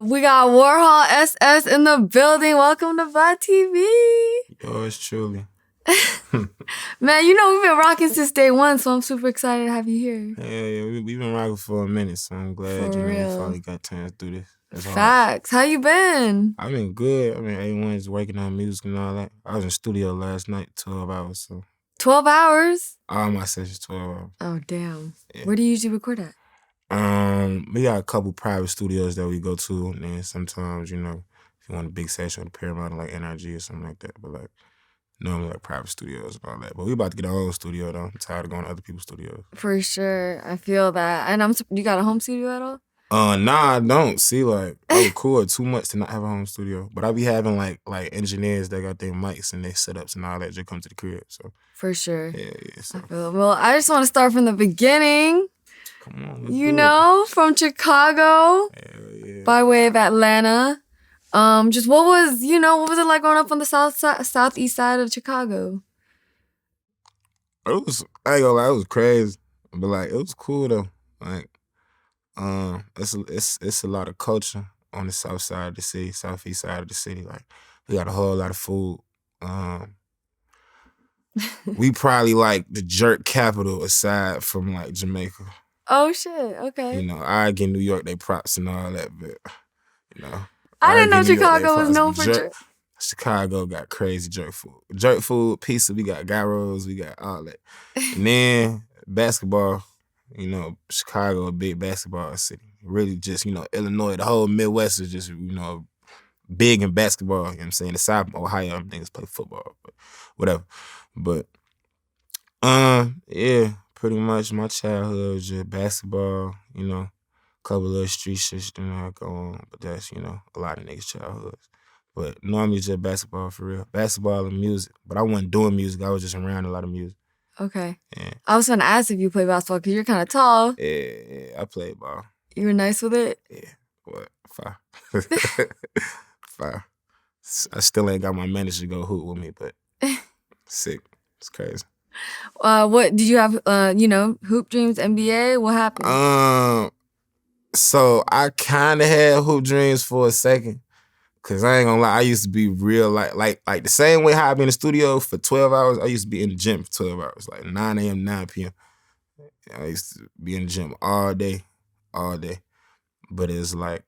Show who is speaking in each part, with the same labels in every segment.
Speaker 1: We got Warhol.SS in the building. Welcome to VladTV.
Speaker 2: Yours truly.
Speaker 1: Man, you know we've been rocking since day one, so I'm super excited to have you here.
Speaker 2: Yeah, we've been rocking for a minute, so I'm glad we finally got time to do this. That's
Speaker 1: Facts. How you been?
Speaker 2: I've been good. I mean, everyone's working on music and all that. I was in studio last night, 12 hours. So
Speaker 1: 12 hours?
Speaker 2: All my sessions, 12 hours.
Speaker 1: Oh, damn. Yeah. Where do you usually record at?
Speaker 2: We got a couple private studios that we go to, and then sometimes, you know, if you want a big session with Paramount, like NRG or something like that, but like normally like private studios and all that. But we about to get our own studio though. I'm tired of going to other people's studios.
Speaker 1: For sure, I feel that. And you got a home studio at all?
Speaker 2: Nah, I don't. See, like, I record too much to not have a home studio. But I be having like engineers that got their mics and their setups and all that just come to the crib. So
Speaker 1: for sure.
Speaker 2: Yeah. So.
Speaker 1: Well, I just want to start from the beginning.
Speaker 2: Come on,
Speaker 1: you know, from Chicago, by way of Atlanta. Just what was it like growing up on the southeast side of Chicago?
Speaker 2: I ain't gonna lie, it was crazy, but like it was cool though. Like, it's a lot of culture on the south side of the city, southeast side of the city. Like, we got a whole lot of food. We probably like the jerk capital aside from like Jamaica.
Speaker 1: Oh shit! Okay.
Speaker 2: You know, I get New York they props and all that, but you know,
Speaker 1: I didn't know Chicago was known for jerk.
Speaker 2: Chicago got crazy jerk food. Jerk food, pizza, we got gyros, we got all that. And then basketball, you know, Chicago a big basketball city. Really just, you know, Illinois, the whole Midwest is just, you know, big in basketball. You know what I'm saying? The South of Ohio, niggas play football, but whatever. But yeah, pretty much my childhood was just basketball, you know, a couple little street shit that go on, but that's, you know, a lot of niggas' childhoods. But normally just basketball for real. Basketball and music. But I wasn't doing music, I was just around a lot of music.
Speaker 1: Okay.
Speaker 2: Yeah.
Speaker 1: I was gonna ask if you play basketball because you're kind of tall.
Speaker 2: Yeah, I played ball.
Speaker 1: You were nice with it?
Speaker 2: Yeah, what? 5. 5. I still ain't got my manager to go hoop with me, but sick. It's crazy.
Speaker 1: What did you have? Hoop dreams, NBA. What happened?
Speaker 2: So I kind of had hoop dreams for a second, cause I ain't gonna lie. I used to be real like the same way how I be in the studio for 12 hours. I used to be in the gym for 12 hours, like 9 a.m. 9 p.m. I used to be in the gym all day. But it's like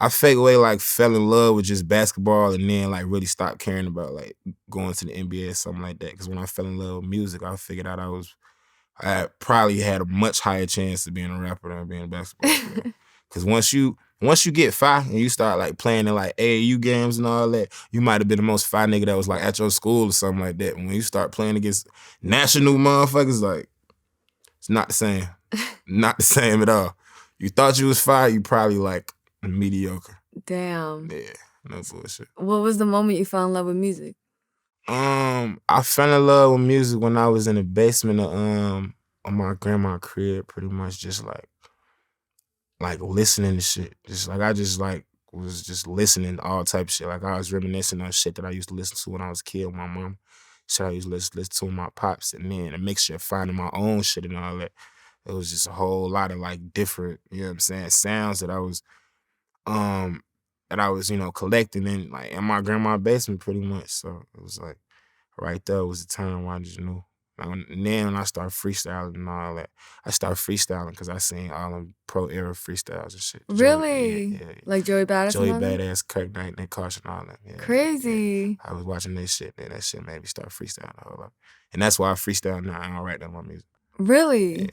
Speaker 2: I fake away like fell in love with just basketball and then like really stopped caring about like going to the NBA or something like that. Cause when I fell in love with music, I figured out I probably had a much higher chance of being a rapper than being a basketball player. Cause once you get fire and you start like playing in like AAU games and all that, you might have been the most fire nigga that was like at your school or something like that. When you start playing against national motherfuckers, like it's not the same. Not the same at all. You thought you was fire, you probably like mediocre.
Speaker 1: Damn.
Speaker 2: Yeah, no bullshit.
Speaker 1: What was the moment you fell in love with music?
Speaker 2: I fell in love with music when I was in the basement of my grandma's crib, pretty much just like listening to shit. Just like I just like was just listening to all type of shit. Like I was reminiscing on shit that I used to listen to when I was a kid with my mom. Shit I used to listen to with my pops, and then a mixture of finding my own shit and all that. It was just a whole lot of like different, you know what I'm saying, sounds that I was you know, collecting in like in my grandma's basement pretty much. So it was like right there was the time where I just knew. And then when I started freestyling and all that, I started freestyling because I seen all them pro era freestyles and shit.
Speaker 1: Really?
Speaker 2: Yeah.
Speaker 1: Like Joey Badass?
Speaker 2: Joey Badass, Kirk Knight, Nick Caution, all that. Yeah,
Speaker 1: crazy.
Speaker 2: Yeah. I was watching that shit, and that shit made me start freestyling a whole lot. And that's why I freestyle now. I don't write down my music.
Speaker 1: Really?
Speaker 2: Yeah.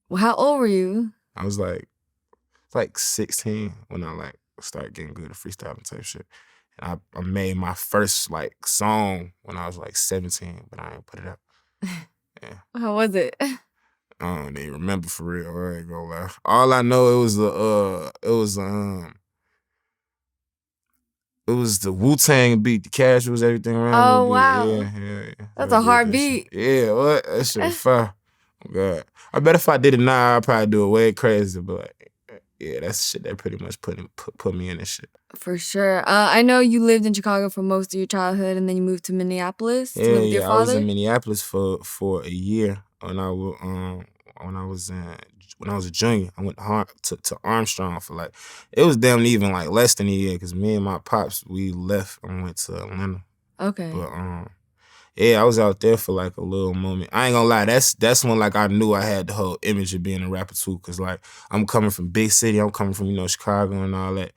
Speaker 1: Well, how old were you?
Speaker 2: I was like 16 when I like started getting good at freestyling type shit. And I made my first like song when I was like 17, but I ain't put it up. Yeah.
Speaker 1: How was it?
Speaker 2: I don't even remember for real. I ain't gonna lie. All I know it was the Wu-Tang beat, the cash was everything around.
Speaker 1: Oh wow.
Speaker 2: Yeah.
Speaker 1: That's a hard beat.
Speaker 2: Yeah, what? That shit was fire. Oh God. I bet if I did it now, I'd probably do it way crazy, but like, yeah, that's shit that pretty much put me in this shit.
Speaker 1: For sure. I know you lived in Chicago for most of your childhood, and then you moved to Minneapolis to live with your father.
Speaker 2: I was in Minneapolis for a year, and I when I was a junior. I went to Armstrong for like, it was damn even like less than a year because me and my pops, we left and went to Atlanta.
Speaker 1: Okay.
Speaker 2: But yeah, I was out there for like a little moment. I ain't gonna lie, that's when like I knew I had the whole image of being a rapper too, cause like I'm coming from big city, I'm coming from, you know, Chicago and all that.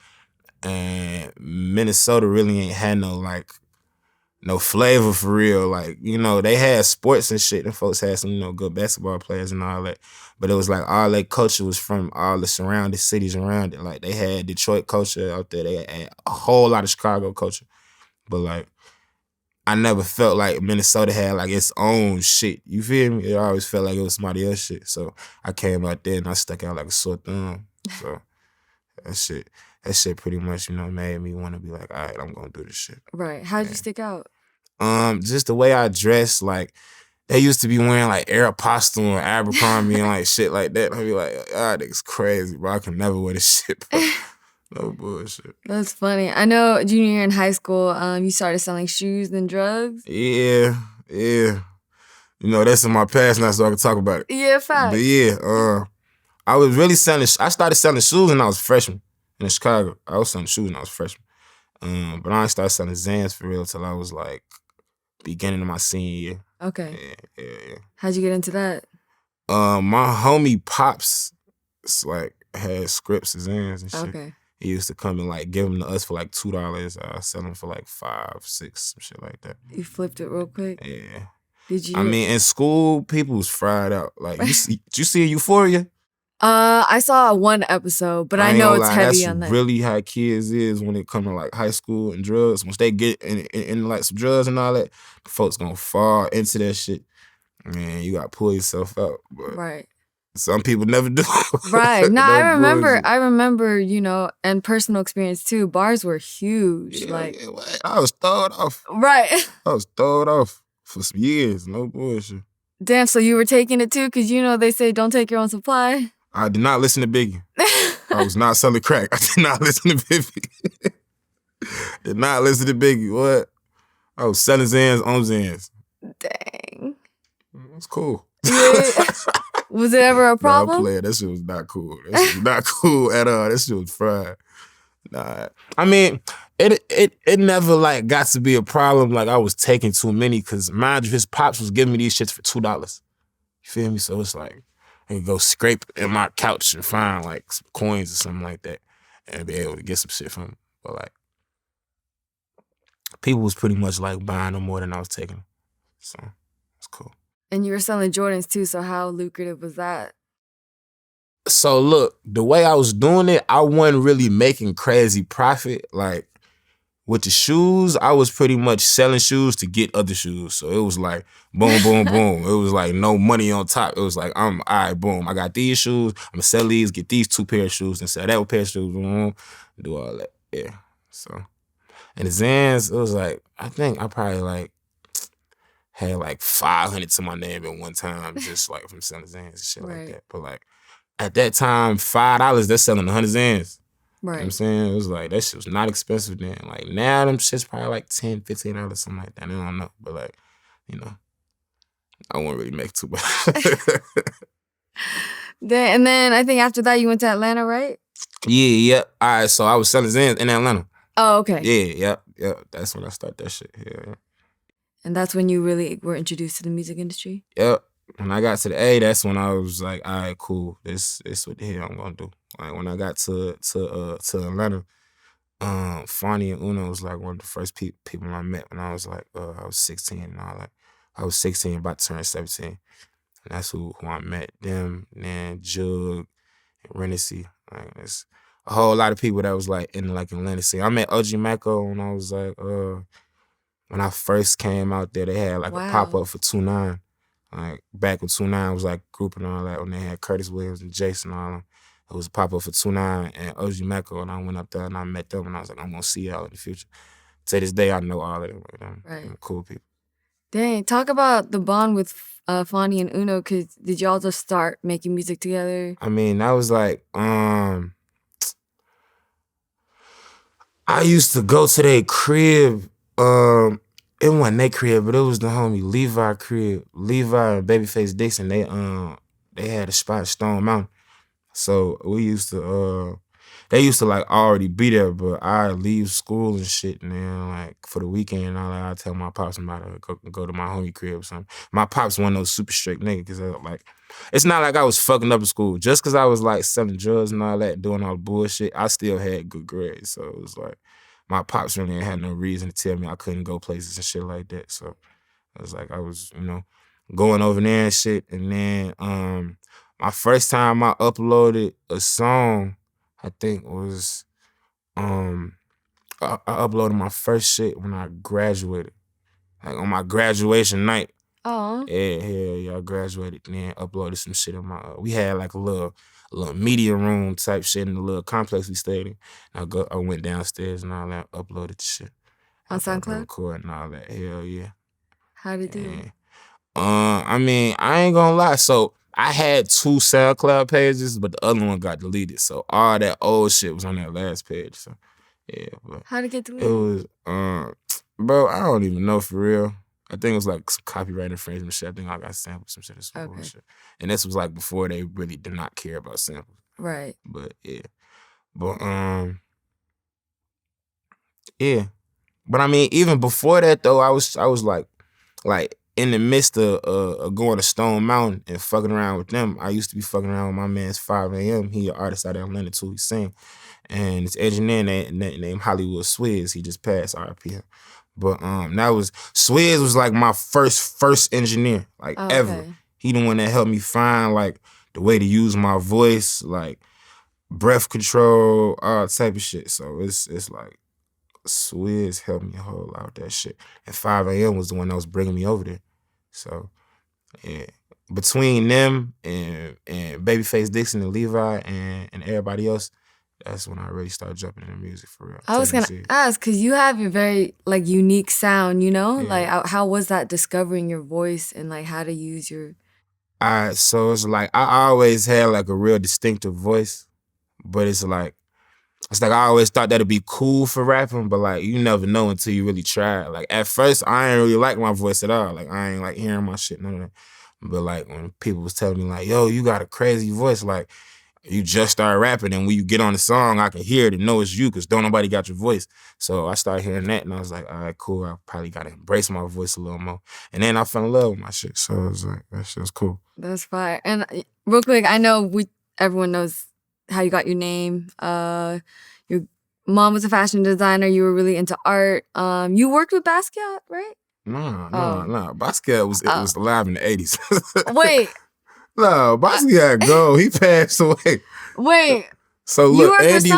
Speaker 2: And Minnesota really ain't had no flavor for real. Like, you know, they had sports and shit, and folks had some, you know, good basketball players and all that. But it was like all that culture was from all the surrounding cities around it. Like they had Detroit culture out there, they had a whole lot of Chicago culture. But like, I never felt like Minnesota had like its own shit. You feel me? It always felt like it was somebody else's shit. So I came out there and I stuck out like a sore thumb. So that shit pretty much, you know, made me want to be like, all right, I'm gonna do this shit.
Speaker 1: Right. How'd you stick out?
Speaker 2: Just the way I dressed, like they used to be wearing like Aeropostale and Abercrombie and like shit like that. I'd be like, ah, niggas crazy, bro. I can never wear this shit, bro. No bullshit.
Speaker 1: That's funny. I know junior year in high school, you started selling shoes and drugs.
Speaker 2: Yeah. You know, that's in my past now, so I can talk about it.
Speaker 1: Yeah, facts.
Speaker 2: But yeah, I was really I started selling shoes when I was a freshman in Chicago. I was selling shoes when I was a freshman. But I ain't started selling Zans for real till I was like beginning of my senior year.
Speaker 1: Okay.
Speaker 2: Yeah.
Speaker 1: How'd you get into that?
Speaker 2: My homie Pops like had scripts of Zans and shit.
Speaker 1: Okay.
Speaker 2: He used to come and like give them to us for like $2. I sell them for like $5, $6, some shit like that.
Speaker 1: You flipped it real quick?
Speaker 2: Yeah.
Speaker 1: Did you?
Speaker 2: I mean, in school, people was fried out. Like, did you see Euphoria?
Speaker 1: I saw one episode, but I know it's heavy on that.
Speaker 2: That's really how kids is when it come to like high school and drugs. Once they get in like some drugs and all that, the folks gonna fall into that shit. Man, you gotta pull yourself out. But
Speaker 1: right.
Speaker 2: Some people never do.
Speaker 1: Right. No,
Speaker 2: No
Speaker 1: I remember, you know, and personal experience too, bars were huge.
Speaker 2: Yeah,
Speaker 1: like
Speaker 2: I was thrown off.
Speaker 1: Right.
Speaker 2: I was thrown off for some years. No bullshit.
Speaker 1: Damn, so you were taking it too? Because, you know, they say don't take your own supply.
Speaker 2: I did not listen to Biggie. I was not selling crack. I did not listen to Biggie. Did not listen to Biggie. What? I was selling Zans on Zans.
Speaker 1: Dang.
Speaker 2: It's cool.
Speaker 1: Yeah. Was it ever a problem?
Speaker 2: Nah, player. That shit was not cool. That shit was not cool at all. That shit was fried. Nah. I mean, it never like got to be a problem like I was taking too many because mind you, his pops was giving me these shits for $2. You feel me? So it's like I could go scrape in my couch and find like some coins or something like that and be able to get some shit from him. But like people was pretty much like buying them more than I was taking them. So it's cool.
Speaker 1: And you were selling Jordans too, so how lucrative was that?
Speaker 2: So look, the way I was doing it, I wasn't really making crazy profit. Like with the shoes, I was pretty much selling shoes to get other shoes. So it was like boom, boom, boom. It was like no money on top. It was like, all right, boom. I got these shoes. I'm gonna sell these, get these 2 pair of shoes, and sell that pair of shoes. Boom, do all that. Yeah. So, and the Zans, it was like, I think I probably like had like 500 to my name at one time, just like from selling Zans and shit like that. But like at that time, $5, they're selling 100 Zans.
Speaker 1: Right.
Speaker 2: You know what I'm saying? It was like, that shit was not expensive then. Like now, them shit's probably like $10, $15, something like that. I don't know. But like, you know, I won't really make too much.
Speaker 1: And then I think after that, you went to Atlanta, right?
Speaker 2: Yeah. All right, so I was selling Zans in Atlanta.
Speaker 1: Oh, okay.
Speaker 2: Yeah. That's when I started that shit. Yeah.
Speaker 1: And that's when you really were introduced to the music industry?
Speaker 2: Yep. When I got to the A, that's when I was like, all right, cool. This what the hell I'm gonna do. Like when I got to Atlanta, Fonnie and Uno was like one of the first people I met when I was like I was 16 and all that. I was 16, about to turn 17. And that's who I met. Them, then Jug, and Renaissance. Like there's a whole lot of people that was like in like Atlanta scene. I met OG Mako when I was like when I first came out there, they had like a pop-up for 2-9. Like back when 2-9 was like group and all that, when they had Curtis Williams and Jason and all them. It was a pop-up for 2-9 and OG Mako, and I went up there and I met them and I was like, I'm gonna see y'all in the future. To this day, I know all of them. Them cool people.
Speaker 1: Dang, talk about the bond with Fonnie and Uno, because did y'all just start making music together?
Speaker 2: I mean, that was like, I used to go to their crib. It wasn't their crib, but it was the homie Levi crib. Levi and Babyface Dixon, they they had a spot at Stone Mountain. So we used to they used to like already be there, but I leave school and shit, and then like for the weekend and all that, I tell my pops I'm about to go to my homie crib or something. My pops one of those super strict niggas, cause like it's not like I was fucking up in school. Just cause I was like selling drugs and all that, doing all the bullshit, I still had good grades. So it was like my pops really had no reason to tell me I couldn't go places and shit like that. So it was like I was, going over there and shit. And then my first time I uploaded a song, I think was I uploaded my first shit when I graduated. Like on my graduation night.
Speaker 1: Oh.
Speaker 2: Yeah, I graduated and then uploaded some shit on my we had like a little media room type shit in the little complex we stayed in. I went downstairs and all that, uploaded the shit.
Speaker 1: On SoundCloud?
Speaker 2: Recording and all that. Hell yeah.
Speaker 1: How'd it do?
Speaker 2: I mean, I ain't gonna lie. So I had 2 SoundCloud pages, but the other one got deleted. So all that old shit was on that last page. So yeah, but
Speaker 1: how'd it get deleted?
Speaker 2: It was bro, I don't even know for real. I think it was like some copyright infringement shit. I think I got sampled some shit or some bullshit. And this was like before they really did not care about samples.
Speaker 1: Right.
Speaker 2: But yeah. But yeah. But I mean, even before that though, I was like in the midst of going to Stone Mountain and fucking around with them. I used to be fucking around with my man's 5 a.m. He an artist out of Atlanta too, he sing. And his engineer named Hollywood Swizz. He just passed, RIP. But that was Swizz was like my first engineer, like ever. He the one that helped me find like the way to use my voice, like breath control, all type of shit. So it's like Swizz helped me a whole lot with that shit. And 5 a.m. was the one that was bringing me over there. So yeah, between them and Babyface Dixon and Levi and everybody else, that's when I really started jumping into music for real.
Speaker 1: I was gonna ask, cause you have a very like unique sound, you know? Yeah. Like how was that discovering your voice and like how to use your...
Speaker 2: So it's like I always had like a real distinctive voice, but it's like I always thought that'd be cool for rapping, but like you never know until you really try it. Like at first I ain't really like my voice at all. Like I ain't like hearing my shit, none of that. But like when people was telling me like, yo, you got a crazy voice, like you just started rapping, and when you get on the song, I can hear it and know it's you because don't nobody got your voice. So I started hearing that, and I was like, all right, cool. I probably got to embrace my voice a little more. And then I fell in love with my shit. So it was like, that shit was cool.
Speaker 1: That's fire. And real quick, I know everyone knows how you got your name. Your mom was a fashion designer. You were really into art. You worked with Basquiat, right?
Speaker 2: No. Basquiat was alive in the 80s.
Speaker 1: Wait.
Speaker 2: No, Basquiat go. He passed away.
Speaker 1: Wait.
Speaker 2: So look, Andy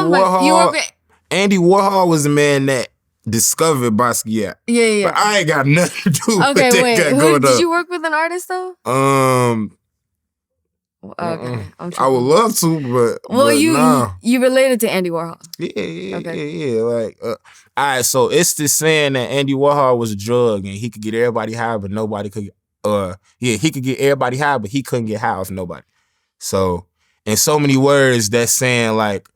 Speaker 2: Warhol was the man that discovered Basquiat.
Speaker 1: Yeah.
Speaker 2: But I ain't got nothing to do with that guy going up.
Speaker 1: Did you work with an artist though? Okay.
Speaker 2: I would love to, but
Speaker 1: you related to Andy Warhol.
Speaker 2: Yeah. Like, all right. So it's this saying that Andy Warhol was a drug and he could get everybody high, but nobody could. He could get everybody high, but he couldn't get high off nobody. So, in so many words, that's saying like,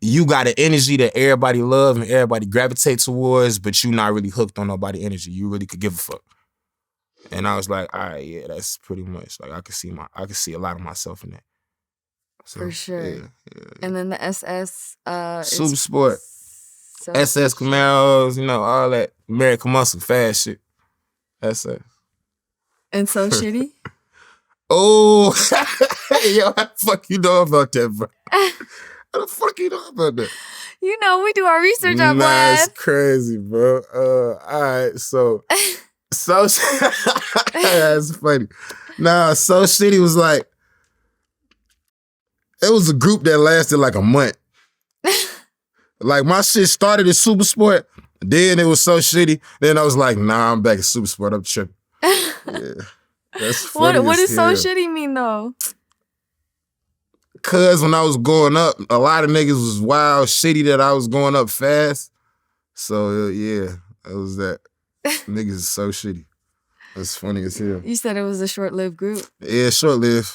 Speaker 2: you got an energy that everybody love and everybody gravitate towards, but you not really hooked on nobody energy. You really could give a fuck. And I was like, all right, yeah, that's pretty much like I could see a lot of myself in that. So,
Speaker 1: for sure.
Speaker 2: Yeah.
Speaker 1: And then the SS,
Speaker 2: Super Sport, SS Camaros, all that American muscle, fast shit. SS.
Speaker 1: And So Shitty?
Speaker 2: Oh, yo, how the fuck you know about that, bro? How the fuck you know about that?
Speaker 1: We do our research on Vlad.
Speaker 2: That's crazy, bro. All right, so that's funny. Nah, So Shitty was like, it was a group that lasted like a month. Like my shit started at Super Sport, then it was So Shitty, then I was like, nah, I'm back at Super Sport, I'm tripping. Yeah, that's funny.
Speaker 1: What does So Shitty mean though?
Speaker 2: Cause when I was going up, a lot of niggas was wild shitty that I was going up fast. So yeah, that was that. Niggas is so shitty. That's funny as hell.
Speaker 1: You said it was a short-lived group.
Speaker 2: Yeah, short-lived.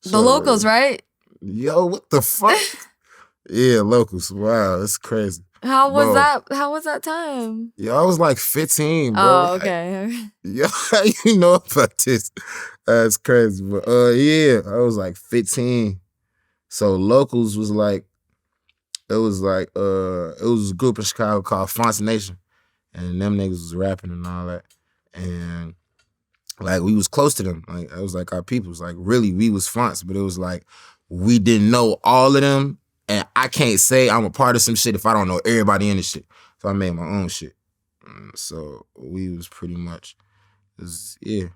Speaker 1: The Locals, right?
Speaker 2: Yo, what the fuck? Yeah, Locals. Wow, that's crazy.
Speaker 1: How was
Speaker 2: Bro.
Speaker 1: that? How was that time?
Speaker 2: Yo, I was like 15, bro.
Speaker 1: Oh, okay.
Speaker 2: Yeah, you know about this. That's crazy. But yeah, I was like 15. So locals was like, it was a group in Chicago called Fonts Nation. And them niggas was rapping and all that. And like we was close to them. Like it was like our peoples. Like really, we was Fonts, but it was like we didn't know all of them. And I can't say I'm a part of some shit if I don't know everybody in the shit. So I made my own shit. So we was pretty much, yeah.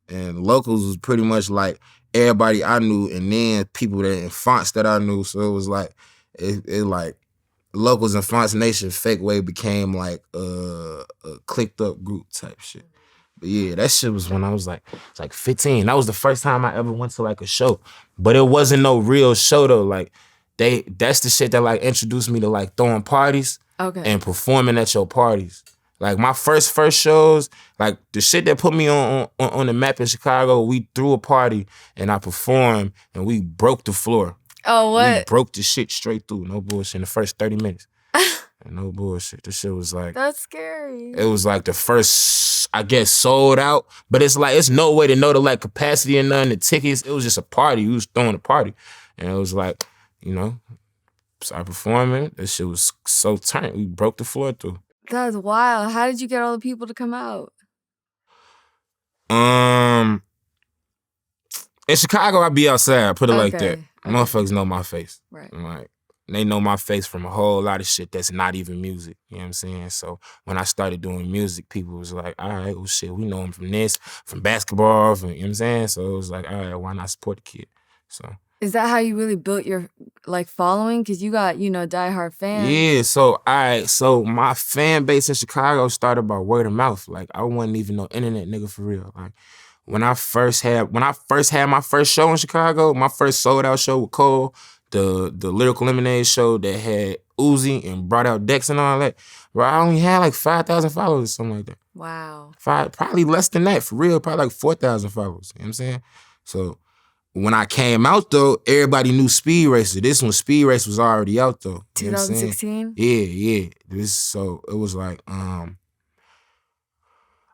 Speaker 2: And locals was pretty much like everybody I knew, and then people that in Fonts that I knew. So it was like, it like locals and Fonts Nation fake way became like a clicked up group type shit. But yeah, that shit was when I was like 15. That was the first time I ever went to like a show. But it wasn't no real show though. Like that's the shit that like introduced me to like throwing parties and performing at your parties. Like my first shows, like the shit that put me on the map in Chicago, we threw a party and I performed and we broke the floor.
Speaker 1: Oh, what?
Speaker 2: We broke the shit straight through, no bullshit, in the first 30 minutes. No bullshit. This shit was like...
Speaker 1: That's scary.
Speaker 2: It was like the first, I guess, sold out. But it's like, it's no way to know the like capacity and none of the tickets. It was just a party. We was throwing a party. And it was like, you know, started performing. That shit was so tight. We broke the floor through.
Speaker 1: That's wild. How did you get all the people to come out?
Speaker 2: In Chicago, I be outside. Put it like that.
Speaker 1: Okay.
Speaker 2: Motherfuckers know my face.
Speaker 1: Right.
Speaker 2: Like, they know my face from a whole lot of shit that's not even music. You know what I'm saying? So when I started doing music, people was like, all right, well, shit, we know him from this, from basketball, from, you know what I'm saying? So it was like, all right, why not support the kid? So.
Speaker 1: Is that how you really built your, like, following? Because you got, you know, diehard fans.
Speaker 2: Yeah, so my fan base in Chicago started by word of mouth. Like, I wasn't even no internet nigga for real. Like, when I first had my first show in Chicago, my first sold out show with Cole, the Lyrical Lemonade show that had Uzi and brought out Dex and all that, bro, I only had like 5,000 followers, something like that.
Speaker 1: Wow.
Speaker 2: Probably less than that, for real, probably like 4,000 followers, you know what I'm saying? So when I came out though, everybody knew Speed Racer. This one, Speed Racer was already out though.
Speaker 1: 2016?
Speaker 2: Yeah. So it was like,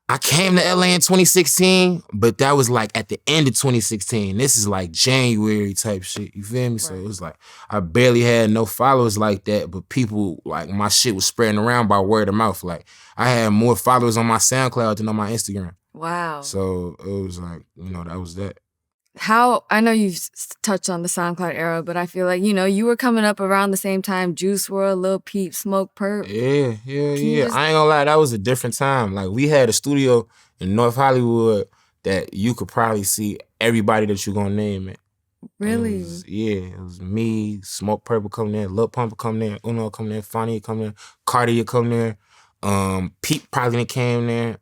Speaker 2: I came to LA in 2016, but that was like at the end of 2016. This is like January type shit, you feel me? Right. So it was like, I barely had no followers like that, but people, like my shit was spreading around by word of mouth. Like I had more followers on my SoundCloud than on my Instagram.
Speaker 1: Wow.
Speaker 2: So it was like, you know, that was that.
Speaker 1: I know you've touched on the SoundCloud era, but I feel like, you know, you were coming up around the same time, Juice WRLD, Lil Peep, Smoke Perp.
Speaker 2: Yeah. I ain't gonna lie, that was a different time. Like we had a studio in North Hollywood that you could probably see everybody that you gonna name it.
Speaker 1: Really?
Speaker 2: It was me, Smoke Perp would come there, Lil Pump would come there, Uno come there, Fonny would come there, Cardi would come there, Pete probably came there,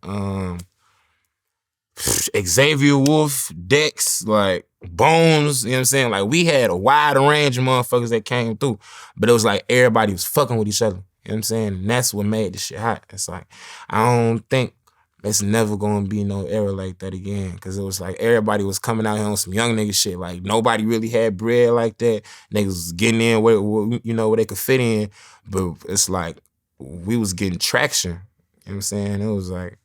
Speaker 2: Xavier Wolf, Dex, like Bones, you know what I'm saying? Like we had a wide range of motherfuckers that came through, but it was like everybody was fucking with each other. You know what I'm saying? And that's what made the shit hot. It's like, I don't think it's never gonna be no era like that again. Cause it was like everybody was coming out here on some young nigga shit. Like nobody really had bread like that. Niggas was getting in where you know, where they could fit in. But it's like, we was getting traction. You know what I'm saying? It was like,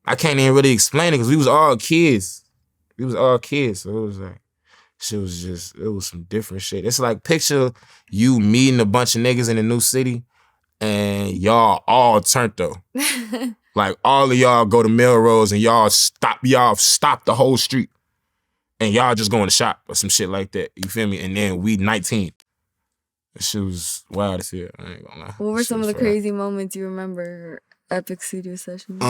Speaker 2: I can't even really explain it because we was all kids. So it was like, shit was just, it was some different shit. It's like, picture you meeting a bunch of niggas in a new city and y'all all turned though. Like all of y'all go to Melrose and y'all stop the whole street and y'all just going to shop or some shit like that. You feel me? And then we 19. That shit was wild as hell. I ain't gonna lie.
Speaker 1: What were some of the crazy moments you remember? Epic studio sessions?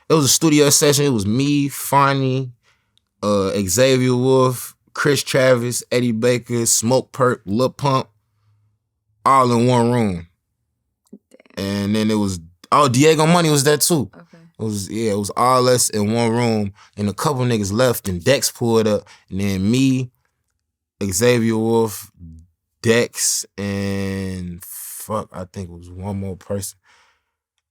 Speaker 2: It was a studio session. It was me, Fonny, Xavier Wolf, Chris Travis, Eddie Baker, Smoke Perp, Lil Pump, all in one room. Damn. And then it was, Diego Money was there too. Okay. It was all us in one room, and a couple niggas left, and Dex pulled up, and then me, Xavier Wolf, Dex, and I think it was one more person.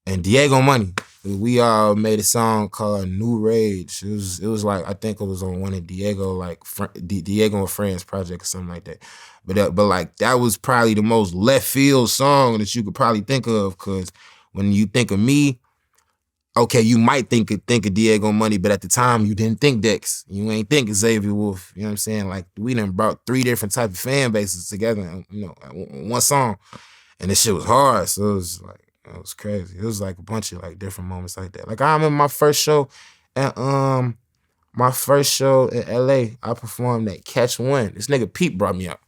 Speaker 2: And Diego Money. we all made a song called New Rage. It was like, I think it was on one of Diego, like Diego and Friends project or something like that. But like that was probably the most left field song that you could probably think of, because when you think of me, okay, you might think of Diego Money, but at the time you didn't think Dex. You ain't think Xavier Wolf. You know what I'm saying? Like, we done brought 3 different type of fan bases together, you know, one song, and this shit was hard. So it was like, it was crazy. It was like a bunch of like different moments like that. Like, I remember my first show at in LA. I performed at Catch One. This nigga Peep brought me out.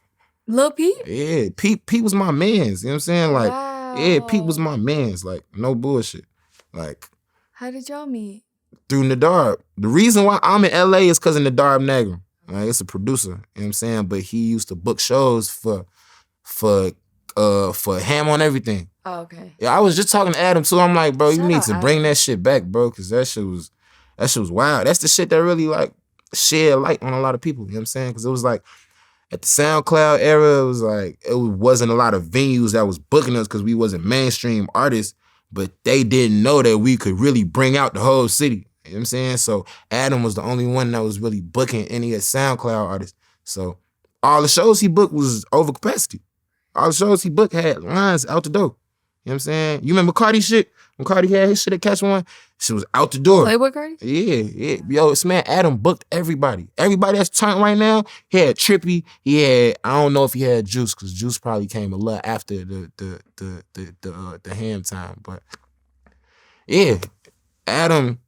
Speaker 1: Lil Peep?
Speaker 2: Yeah, Peep was my mans. You know what I'm saying? Like,
Speaker 1: wow.
Speaker 2: Yeah, Peep was my mans. Like, no bullshit. Like,
Speaker 1: how did y'all meet?
Speaker 2: Through Nadarb. The reason why I'm in LA is because of Nadarb Nagram. Like, it's a producer, you know what I'm saying? But he used to book shows for Ham on Everything.
Speaker 1: Oh, okay.
Speaker 2: Yeah, I was just talking to Adam too. I'm like, bro, you need to bring
Speaker 1: Adam.
Speaker 2: that shit back, bro, because that shit was wild. That's the shit that really like shed light on a lot of people, you know what I'm saying? Because it was like, at the SoundCloud era, it was like, it wasn't a lot of venues that was booking us because we wasn't mainstream artists, but they didn't know that we could really bring out the whole city. You know what I'm saying? So Adam was the only one that was really booking any of SoundCloud artists. So all the shows he booked was over capacity. All the shows he booked had lines out the door. You know what I'm saying? You remember Cardi shit? When Cardi had his shit at Catch One, shit was out the door.
Speaker 1: Playboy Cardi?
Speaker 2: Yeah. Yo, this man Adam booked everybody. Everybody that's turned right now, he had Trippy. He had, I don't know if he had Juice, because Juice probably came a lot after the Ham time. But yeah, Adam,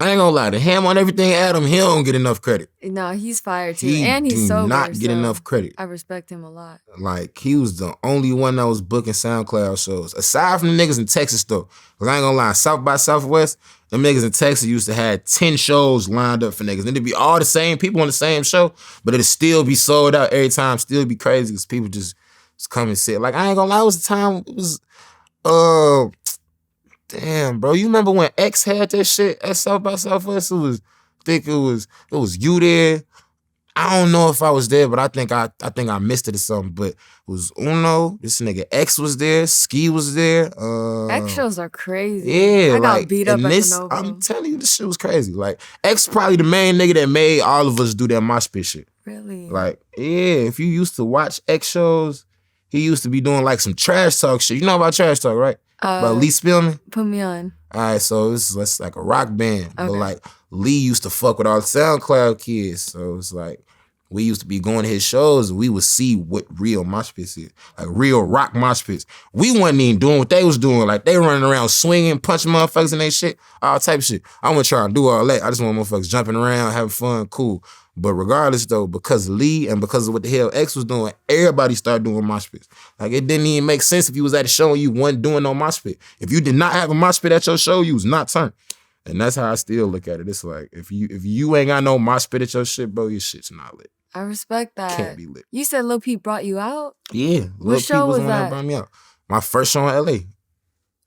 Speaker 2: I ain't gonna lie, the Ham on Everything, Adam, he don't get enough credit.
Speaker 1: No, he's fired too. And he's sober.
Speaker 2: He do not get enough credit.
Speaker 1: I respect him a lot.
Speaker 2: Like, he was the only one that was booking SoundCloud shows. Aside from the niggas in Texas, though. Because I ain't gonna lie, South by Southwest, them niggas in Texas used to have 10 shows lined up for niggas. And it'd be all the same people on the same show, but it'd still be sold out every time, still be crazy because people just come and sit. Like, I ain't gonna lie, it was the time, it was, damn, bro. You remember when X had that shit at South by Southwest? It was you there. I don't know if I was there, but I think I missed it or something. But it was Uno. This nigga X was there. Ski was there.
Speaker 1: X shows are crazy.
Speaker 2: Yeah,
Speaker 1: I got beat up at the Nova.
Speaker 2: I'm telling you, this shit was crazy. Like, X probably the main nigga that made all of us do that mosh pit shit.
Speaker 1: Really?
Speaker 2: Like, yeah, if you used to watch X shows, he used to be doing like some trash talk shit. You know about trash talk, right? About Lee Spillman?
Speaker 1: Put me on.
Speaker 2: All right, so it's like a rock band.
Speaker 1: Okay.
Speaker 2: But like, Lee used to fuck with all the SoundCloud kids. So it's like, we used to be going to his shows and we would see what real mosh pits is. Like, real rock mosh pits. We wasn't even doing what they was doing. Like, they running around swinging, punching motherfuckers and they shit. All type of shit. I wasn't trying to do all that. I just want motherfuckers jumping around, having fun, cool. But regardless though, because of Lee and because of what the hell X was doing, everybody started doing mosh pits. Like, it didn't even make sense if you was at a show and you wasn't doing no mosh pit. If you did not have a mosh pit at your show, you was not turned. And that's how I still look at it. It's like, if you ain't got no mosh pit at your shit, bro, your shit's not lit.
Speaker 1: I respect that.
Speaker 2: Can't be lit.
Speaker 1: You said Lil Peep brought you out?
Speaker 2: Yeah. Lil Peep was the one that brought me out. My first show in LA.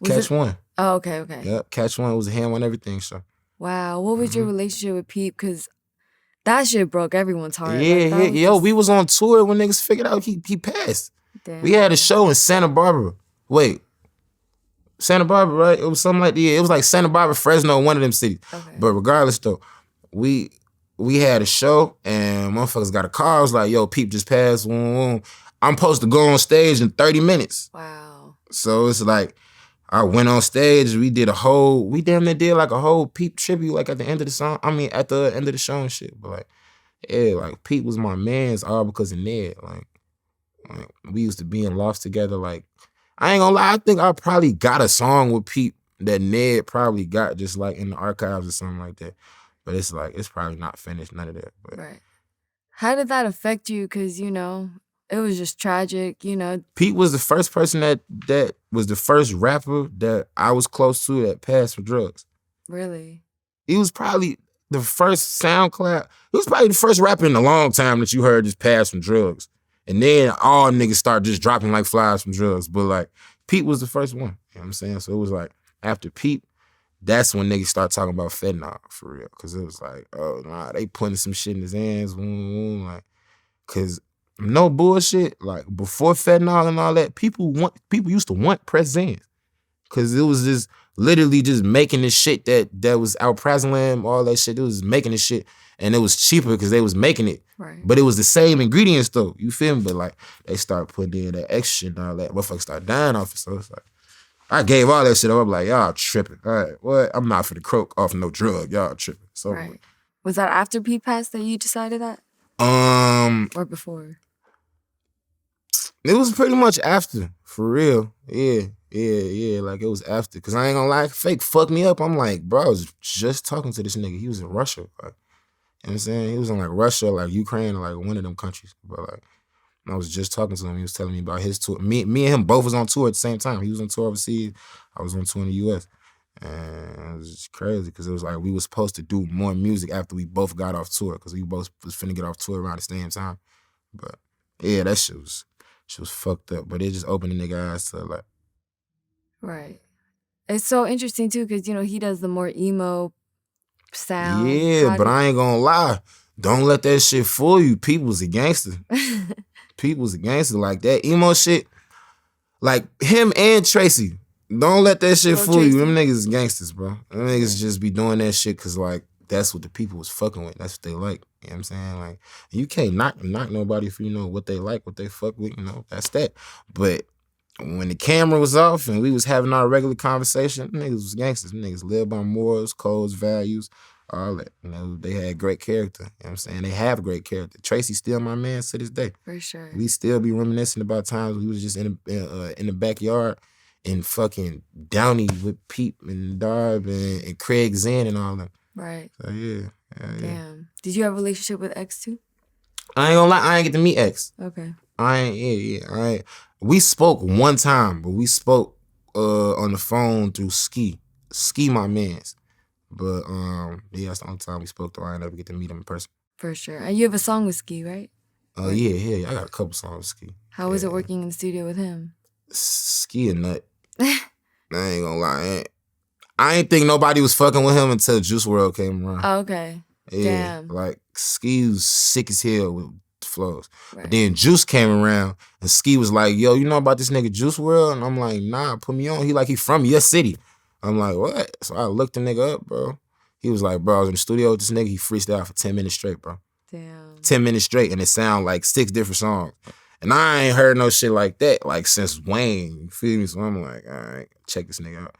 Speaker 2: Catch One.
Speaker 1: Oh, okay.
Speaker 2: Yep, Catch One. Was a Ham on Everything show.
Speaker 1: Wow. What was your relationship with Peep? Because that shit broke everyone's heart.
Speaker 2: Yeah,
Speaker 1: like,
Speaker 2: Yo, we was on tour when niggas figured out he passed.
Speaker 1: Damn.
Speaker 2: We had a show in Santa Barbara. Wait. Santa Barbara, right? It was something like, yeah, it was like Santa Barbara, Fresno, one of them cities.
Speaker 1: Okay.
Speaker 2: But regardless though, we had a show and motherfuckers got a call. I was like, yo, Peep just passed. I'm supposed to go on stage in 30 minutes.
Speaker 1: Wow.
Speaker 2: So it's like, I went on stage, we damn near did like a whole Peep tribute, like at the end of the song. I mean, at the end of the show and shit. But like, yeah, like Peep was my man's all because of Ned. Like we used to be in lofts together. Like, I ain't gonna lie, I think I probably got a song with Peep that Ned probably got just like in the archives or something like that. But it's like, it's probably not finished, none of that. But.
Speaker 1: Right. How did that affect you? Because, you know, it was just tragic, you know.
Speaker 2: Pete was the first person that was the first rapper that I was close to that passed from drugs.
Speaker 1: Really?
Speaker 2: He was probably the first SoundCloud. He was probably the first rapper in a long time that you heard just pass from drugs. And then all niggas start just dropping like flies from drugs. But like, Pete was the first one. You know what I'm saying? So it was like, after Pete, that's when niggas start talking about fentanyl for real. Cause it was like, oh nah, they putting some shit in his hands. Like, cause no bullshit. Like, before fentanyl and all that, people used to want Press Zans. Cause it was this literally just making the shit that was alprazolam, all that shit. It was making the shit, and it was cheaper because they was making it.
Speaker 1: Right.
Speaker 2: But it was the same ingredients though. You feel me? But like they start putting in that extra shit and all that. Motherfuckers start dying off it. So it's like I gave all that shit up. I'm like, y'all tripping. All right, what? I'm not for the croak off no drug. Y'all tripping. So
Speaker 1: right. Was that after Peep passed that you decided that? Or before?
Speaker 2: It was pretty much after, for real. Yeah. Like it was after. Cause I ain't gonna lie, Fake fucked me up. I'm like, bro, I was just talking to this nigga. He was in Russia. Like, you know what I'm saying? He was in like Russia, like Ukraine, or like one of them countries. But like, I was just talking to him. He was telling me about his tour. Me and him both was on tour at the same time. He was on tour overseas. I was on tour in the US. And it was just crazy because it was like we was supposed to do more music after we both got off tour because we both was finna get off tour around the same time. But yeah, that shit was fucked up. But it just opened the nigga eyes to like.
Speaker 1: Right. It's so interesting too because, you know, he does the more emo sound.
Speaker 2: Yeah, but I ain't gonna lie. Don't let that shit fool you. People's a gangster. People's a gangster. Like that emo shit. Like him and Tracy. Don't let that shit fool you. Them niggas is gangsters, bro. Them niggas just be doing that shit because, like, that's what the people was fucking with. That's what they like. You know what I'm saying? Like, you can't knock nobody if you know what they like, what they fuck with, you know, that's that. But when the camera was off and we was having our regular conversation, them niggas was gangsters. Them niggas lived by morals, codes, values, all that. You know, they had great character. You know what I'm saying? They have great character. Tracy's still my man to this day.
Speaker 1: For sure.
Speaker 2: We still be reminiscing about times we was just in the backyard in fucking Downey with Peep and Darb and Craig Zinn and all that.
Speaker 1: Right.
Speaker 2: So yeah.
Speaker 1: Damn. Did you have a relationship with X too?
Speaker 2: I ain't gonna lie, I ain't get to meet X.
Speaker 1: Okay.
Speaker 2: We spoke one time, but we spoke on the phone through Ski. Ski my mans. But yeah, that's the only time we spoke though. I ain't ever get to meet him in person.
Speaker 1: For sure. And you have a song with Ski, right?
Speaker 2: Yeah. I got a couple songs with Ski.
Speaker 1: How was it working in the studio with him?
Speaker 2: Ski a nut. I ain't gonna lie. I ain't think nobody was fucking with him until Juice WRLD came around.
Speaker 1: Oh, okay.
Speaker 2: Yeah.
Speaker 1: Damn.
Speaker 2: Like Ski was sick as hell with flows.
Speaker 1: Right.
Speaker 2: But then Juice came around and Ski was like, yo, you know about this nigga Juice WRLD? And I'm like, nah, put me on. He from your city. I'm like, what? So I looked the nigga up, bro. He was like, bro, I was in the studio with this nigga. He freestyled for 10 minutes straight, bro.
Speaker 1: Damn.
Speaker 2: 10 minutes straight, and it sound like 6 different songs. And I ain't heard no shit like that, like, since Wayne, you feel me? So I'm like, all right, check this nigga out.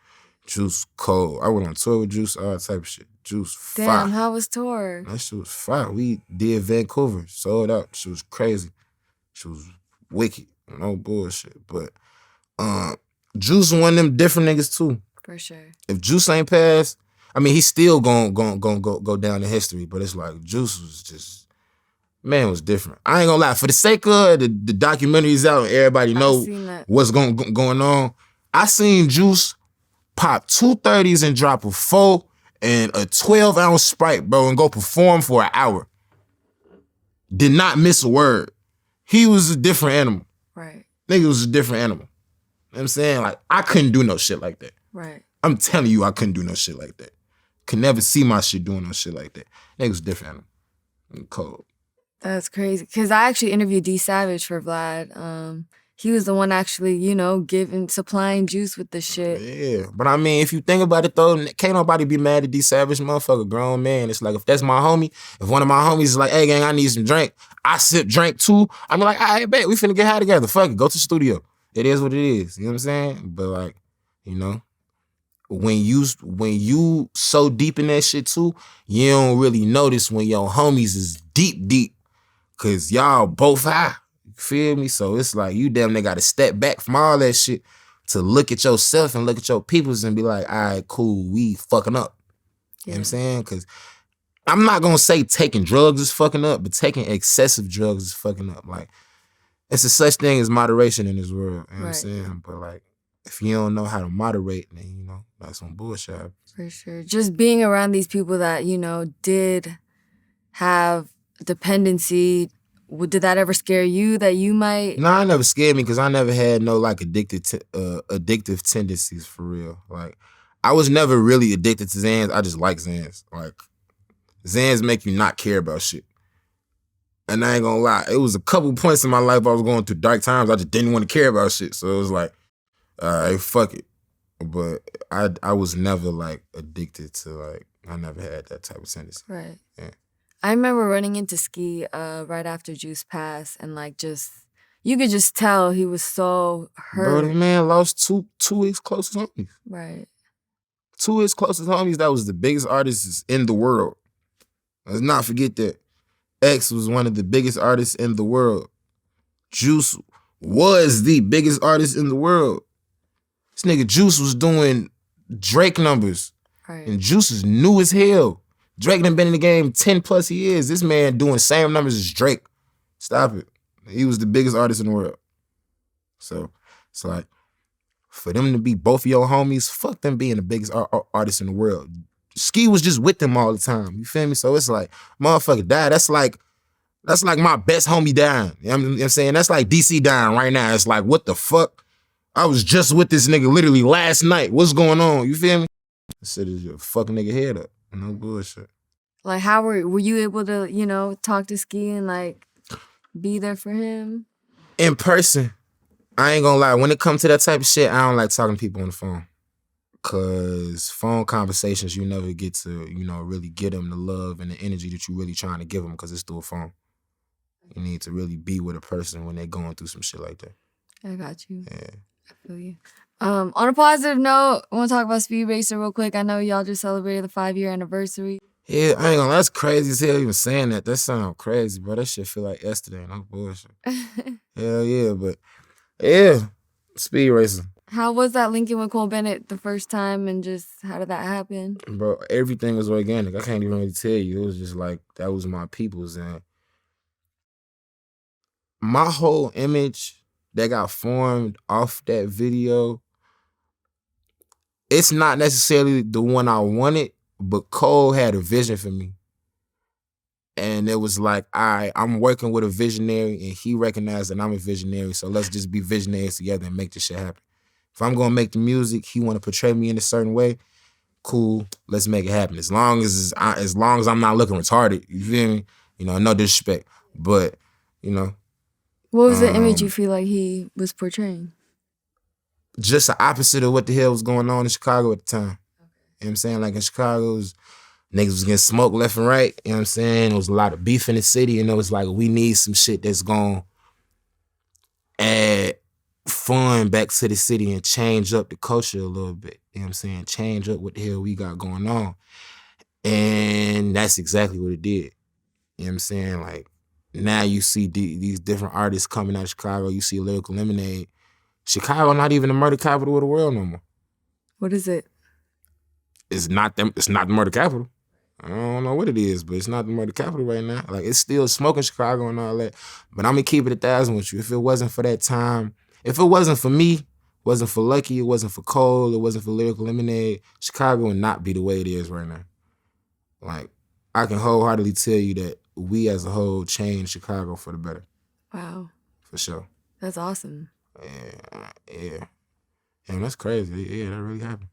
Speaker 2: Juice cold. I went on tour with Juice, all type of shit. Juice fire.
Speaker 1: Damn, how was tour?
Speaker 2: That shit was fire. We did Vancouver, sold out. She was crazy. She was wicked. No bullshit. But Juice one of them different niggas too.
Speaker 1: For sure.
Speaker 2: If Juice ain't passed, I mean, he's still gonna go down in history, but it's like Juice was just, man, was different. I ain't gonna lie. For the sake of the documentaries out and everybody know what's going on, I seen Juice pop 2 30s and drop a 4 and a 12-ounce Sprite, bro, and go perform for an hour. Did not miss a word. He was a different animal.
Speaker 1: Right.
Speaker 2: Nigga was a different animal. You know what I'm saying? Like, I couldn't do no shit like that.
Speaker 1: Right.
Speaker 2: I'm telling you, I couldn't do no shit like that. Could never see my shit doing no shit like that. Nigga was different animal. Cold.
Speaker 1: That's crazy. Because I actually interviewed D Savage for Vlad. He was the one actually, you know, supplying Juice with the shit.
Speaker 2: Yeah. But I mean, if you think about it though, can't nobody be mad at D Savage, motherfucker, grown man. It's like, if that's my homie, if one of my homies is like, hey gang, I need some drink, I sip drink too, I'm like, all right, bet, we finna get high together. Fuck it, go to the studio. It is what it is. You know what I'm saying? But like, you know, when you so deep in that shit too, you don't really notice when your homies is deep, cause y'all both high. You feel me? So it's like you damn near gotta step back from all that shit to look at yourself and look at your peoples and be like, all right, cool, we fucking up. You know what I'm saying? Cause I'm not gonna say taking drugs is fucking up, but taking excessive drugs is fucking up. Like, it's a such thing as moderation in this world. You know what I'm saying? But like, if you don't know how to moderate, then, you know, that's some bullshit.
Speaker 1: For sure. Just being around these people that, you know, did have dependency, did that ever scare you that you might?
Speaker 2: No, it never scared me because I never had no, like, addictive tendencies for real. Like, I was never really addicted to Xans. I just like Xans. Like, Xans make you not care about shit. And I ain't gonna lie, it was a couple points in my life I was going through dark times. I just didn't want to care about shit. So it was like, all right, fuck it. But I was never like addicted to like, I never had that type of tendency.
Speaker 1: Right.
Speaker 2: Yeah.
Speaker 1: I remember running into Ski right after Juice passed, and like you could just tell he was so hurt.
Speaker 2: Bro, the man lost two of his closest homies.
Speaker 1: Right.
Speaker 2: Two of his closest homies that was the biggest artists in the world. Let's not forget that. X was one of the biggest artists in the world. Juice was the biggest artist in the world. This nigga Juice was doing Drake numbers.
Speaker 1: Right.
Speaker 2: And Juice is new as hell. Drake done been in the game 10 plus years. This man doing the same numbers as Drake. Stop it. He was the biggest artist in the world. So it's like, for them to be both of your homies, fuck them being the biggest artist in the world. Ski was just with them all the time. You feel me? So it's like, motherfucker died. That's like my best homie dying. You know what I'm saying? That's like DC dying right now. It's like, what the fuck? I was just with this nigga literally last night. What's going on? You feel me? This shit is your fucking nigga head up. No bullshit.
Speaker 1: Like, how were you able to, talk to Ski and like be there for him?
Speaker 2: In person, I ain't gonna lie. When it comes to that type of shit, I don't like talking to people on the phone. Cause phone conversations, you never get to, really get them the love and the energy that you really trying to give them, because it's through a phone. You need to really be with a person when they're going through some shit like that.
Speaker 1: I got you.
Speaker 2: Yeah.
Speaker 1: I feel you. On a positive note, I want to talk about Speed Racer real quick. I know y'all just celebrated the 5-year anniversary.
Speaker 2: Yeah, I ain't gonna lie, that's crazy as hell even saying that. That sound crazy, bro. That shit feel like yesterday. No bullshit. Hell yeah, but yeah, Speed Racer.
Speaker 1: How was that linking with Cole Bennett the first time, and just how did that happen?
Speaker 2: Bro, everything was organic. I can't even really tell you. It was just like, that was my people's. And my whole image that got formed off that video, it's not necessarily the one I wanted, but Cole had a vision for me. And it was like, I'm working with a visionary, and he recognized that I'm a visionary, so let's just be visionaries together and make this shit happen. If I'm gonna make the music, he wanna portray me in a certain way, cool, let's make it happen. As long as I'm not looking retarded, you feel me? No disrespect, but,
Speaker 1: What was the image you feel like he was portraying?
Speaker 2: Just the opposite of what the hell was going on in Chicago at the time. Okay. You know what I'm saying? Like in Chicago, niggas was getting smoked left and right. You know what I'm saying? There was a lot of beef in the city, and it was like, we need some shit that's gonna add fun back to the city and change up the culture a little bit. You know what I'm saying? Change up what the hell we got going on. And that's exactly what it did. You know what I'm saying? Like, now you see these different artists coming out of Chicago. You see Lyrical Lemonade. Chicago not even the murder capital of the world no more.
Speaker 1: What is it?
Speaker 2: It's not the murder capital. I don't know what it is, but it's not the murder capital right now. Like, it's still smoking Chicago and all that. But I'm gonna keep it 1,000 with you. If it wasn't for that time, if it wasn't for me, wasn't for Lucky, it wasn't for Cole, it wasn't for Lyrical Lemonade, Chicago would not be the way it is right now. Like, I can wholeheartedly tell you that we as a whole changed Chicago for the better.
Speaker 1: Wow.
Speaker 2: For sure.
Speaker 1: That's awesome.
Speaker 2: Yeah. And that's crazy. Yeah, that really happened.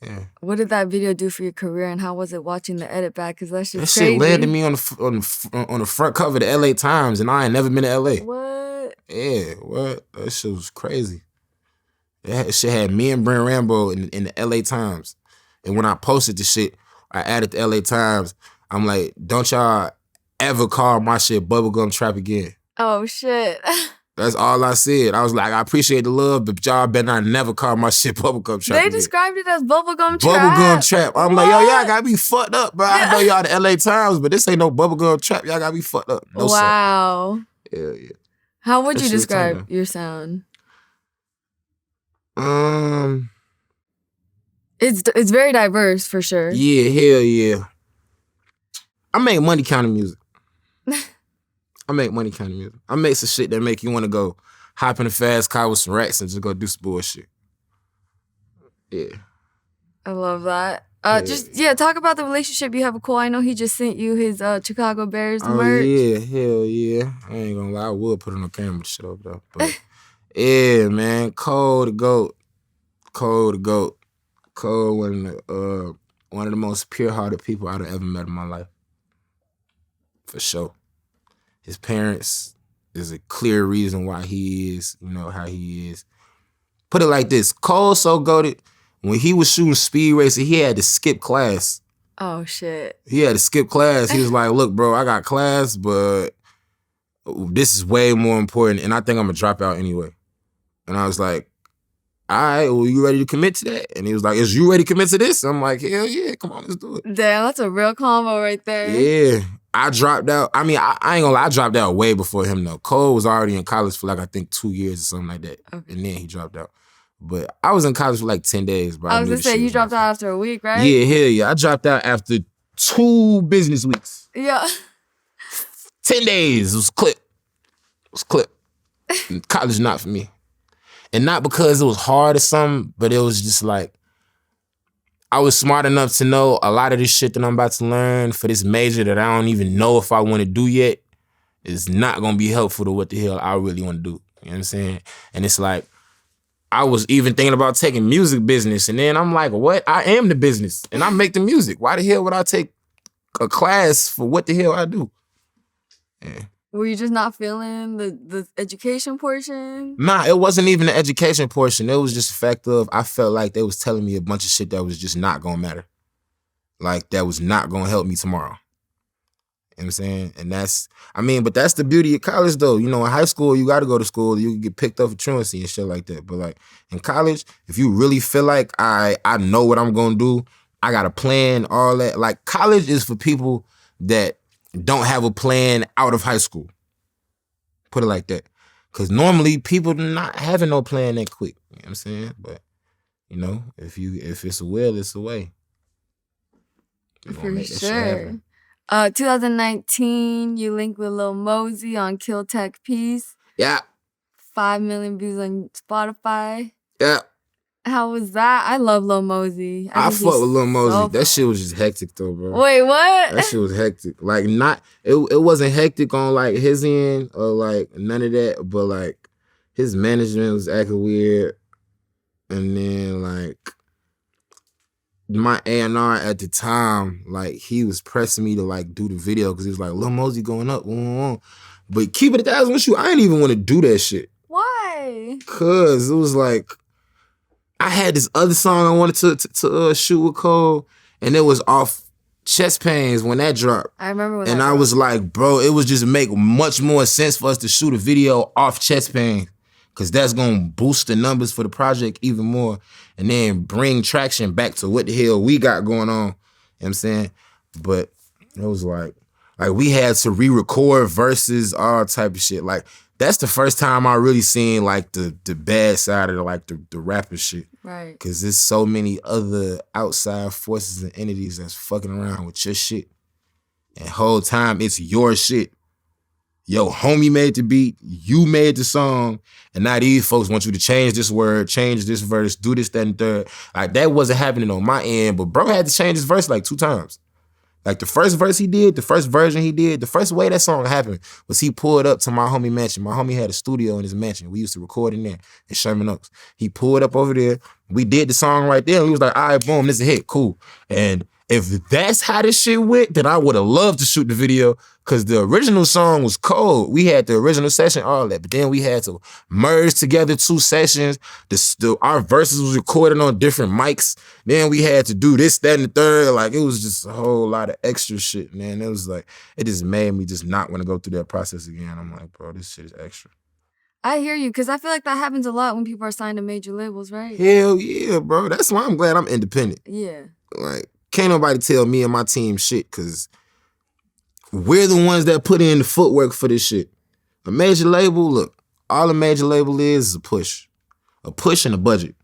Speaker 2: Yeah.
Speaker 1: What did that video do for your career, and how was it watching the edit back? Because that shit's
Speaker 2: crazy.
Speaker 1: Shit
Speaker 2: landed me on the front cover of the LA Times, and I ain't never been to LA.
Speaker 1: What?
Speaker 2: Yeah, what? That shit was crazy. That shit had me and Brent Rambo in the LA Times. And when I posted the shit, I added the LA Times. I'm like, don't y'all ever call my shit Bubblegum Trap again.
Speaker 1: Oh, shit.
Speaker 2: That's all I said. I was like, I appreciate the love, but y'all better not never call my shit Bubblegum Trap
Speaker 1: They
Speaker 2: again.
Speaker 1: Described it as Bubblegum Trap.
Speaker 2: Bubblegum Trap. I'm like, yo, y'all got me fucked up, bro. I know y'all the LA Times, but this ain't no Bubblegum Trap. Y'all got me fucked up. No,
Speaker 1: wow.
Speaker 2: Sir. Yeah.
Speaker 1: How would you describe your sound? It's very diverse, for sure.
Speaker 2: Yeah, hell yeah. I make money counting music. I make some shit that make you want to go hop in a fast car with some racks and just go do some bullshit. Yeah.
Speaker 1: I love that. Talk about the relationship you have with Cole. I know he just sent you his Chicago Bears merch.
Speaker 2: Oh, yeah, hell yeah. I ain't gonna lie, I would put it on camera to shit up, though. But yeah, man, Cole the GOAT. Cole, one of the most pure-hearted people I've ever met in my life. For sure. His parents is a clear reason why he is, how he is. Put it like this. Cole so goated, when he was shooting Speed Racer, he had to skip class.
Speaker 1: Oh, shit.
Speaker 2: He had to skip class. He was like, look, bro, I got class, but this is way more important, and I think I'm going to drop out anyway. And I was like, all right, well, you ready to commit to that? And he was like, is you ready to commit to this? I'm like, hell yeah, come on, let's do it.
Speaker 1: Damn, that's a real combo right there.
Speaker 2: Yeah. I dropped out. I mean, I ain't gonna lie, I dropped out way before him though. Cole was already in college for like, I think 2 years or something like that.
Speaker 1: Okay.
Speaker 2: And then he dropped out. But I was in college for like 10 days, bro.
Speaker 1: I was gonna say, you dropped out after a week, right?
Speaker 2: Yeah, hell yeah. I dropped out after 2 business weeks.
Speaker 1: Yeah.
Speaker 2: 10 days. It was clip. College not for me. And not because it was hard or something, but it was just like, I was smart enough to know a lot of this shit that I'm about to learn for this major that I don't even know if I want to do yet is not going to be helpful to what the hell I really want to do. You know what I'm saying? And it's like, I was even thinking about taking music business. And then I'm like, what? I am the business and I make the music. Why the hell would I take a class for what the hell I do? Yeah.
Speaker 1: Were you just not feeling the education portion?
Speaker 2: Nah, it wasn't even the education portion. It was just the fact of I felt like they was telling me a bunch of shit that was just not gonna matter. Like that was not gonna help me tomorrow. You know what I'm saying? And but that's the beauty of college though. You know, in high school, you gotta go to school, you can get picked up for truancy and shit like that. But like in college, if you really feel like I know what I'm gonna do, I got a plan, all that. Like college is for people that don't have a plan out of high school. Put it like that. Because normally people not having no plan that quick. You know what I'm saying? But, you know, if it's a will, it's a way.
Speaker 1: For sure. 2019, you linked with Lil Mosey on Kill Tech Peace.
Speaker 2: Yeah. 5
Speaker 1: million views on Spotify.
Speaker 2: Yeah.
Speaker 1: How was that? I love Lil Mosey.
Speaker 2: I fuck with Lil Mosey. That shit was just hectic though, bro.
Speaker 1: Wait, what?
Speaker 2: That shit was hectic. Like it wasn't hectic on like his end or like none of that, but like his management was acting weird. And then like my A&R at the time, like he was pressing me to like do the video because he was like, Lil Mosey going up. But keep it 1,000 with you, I didn't even want to do that shit.
Speaker 1: Why?
Speaker 2: Cause it was like, I had this other song I wanted to shoot with Cole, and it was off Chest Pains when that dropped.
Speaker 1: I remember when
Speaker 2: and
Speaker 1: that
Speaker 2: I was like, bro, it would just make much more sense for us to shoot a video off Chest Pains, because that's going to boost the numbers for the project even more, and then bring traction back to what the hell we got going on. You know what I'm saying? But it was like we had to re-record verses, all type of shit. Like, that's the first time I really seen like the bad side of the rapper shit.
Speaker 1: Right.
Speaker 2: Because there's so many other outside forces and entities that's fucking around with your shit. And whole time it's your shit. Yo, homie made the beat, you made the song, and now these folks want you to change this word, change this verse, do this, that, and third. Like that wasn't happening on my end, but bro had to change his verse like 2 times. Like the first verse he did, the first version he did, the first way that song happened was he pulled up to my homie mansion. My homie had a studio in his mansion. We used to record in there in Sherman Oaks. He pulled up over there. We did the song right there. And we was like, all right, boom, this is a hit, cool. And if that's how this shit went, then I would have loved to shoot the video, because the original song was cold. We had the original session, all that, but then we had to merge together 2 sessions. Our verses was recorded on different mics. Then we had to do this, that, and the third. Like, it was just a whole lot of extra shit, man. It was like, it just made me just not want to go through that process again. I'm like, bro, this shit is extra.
Speaker 1: I hear you, because I feel like that happens a lot when people are signed to major labels, right?
Speaker 2: Hell yeah, bro. That's why I'm glad I'm independent.
Speaker 1: Yeah.
Speaker 2: Like, can't nobody tell me and my team shit, because we're the ones that put in the footwork for this shit. A major label, look, all a major label is a push. A push and a budget.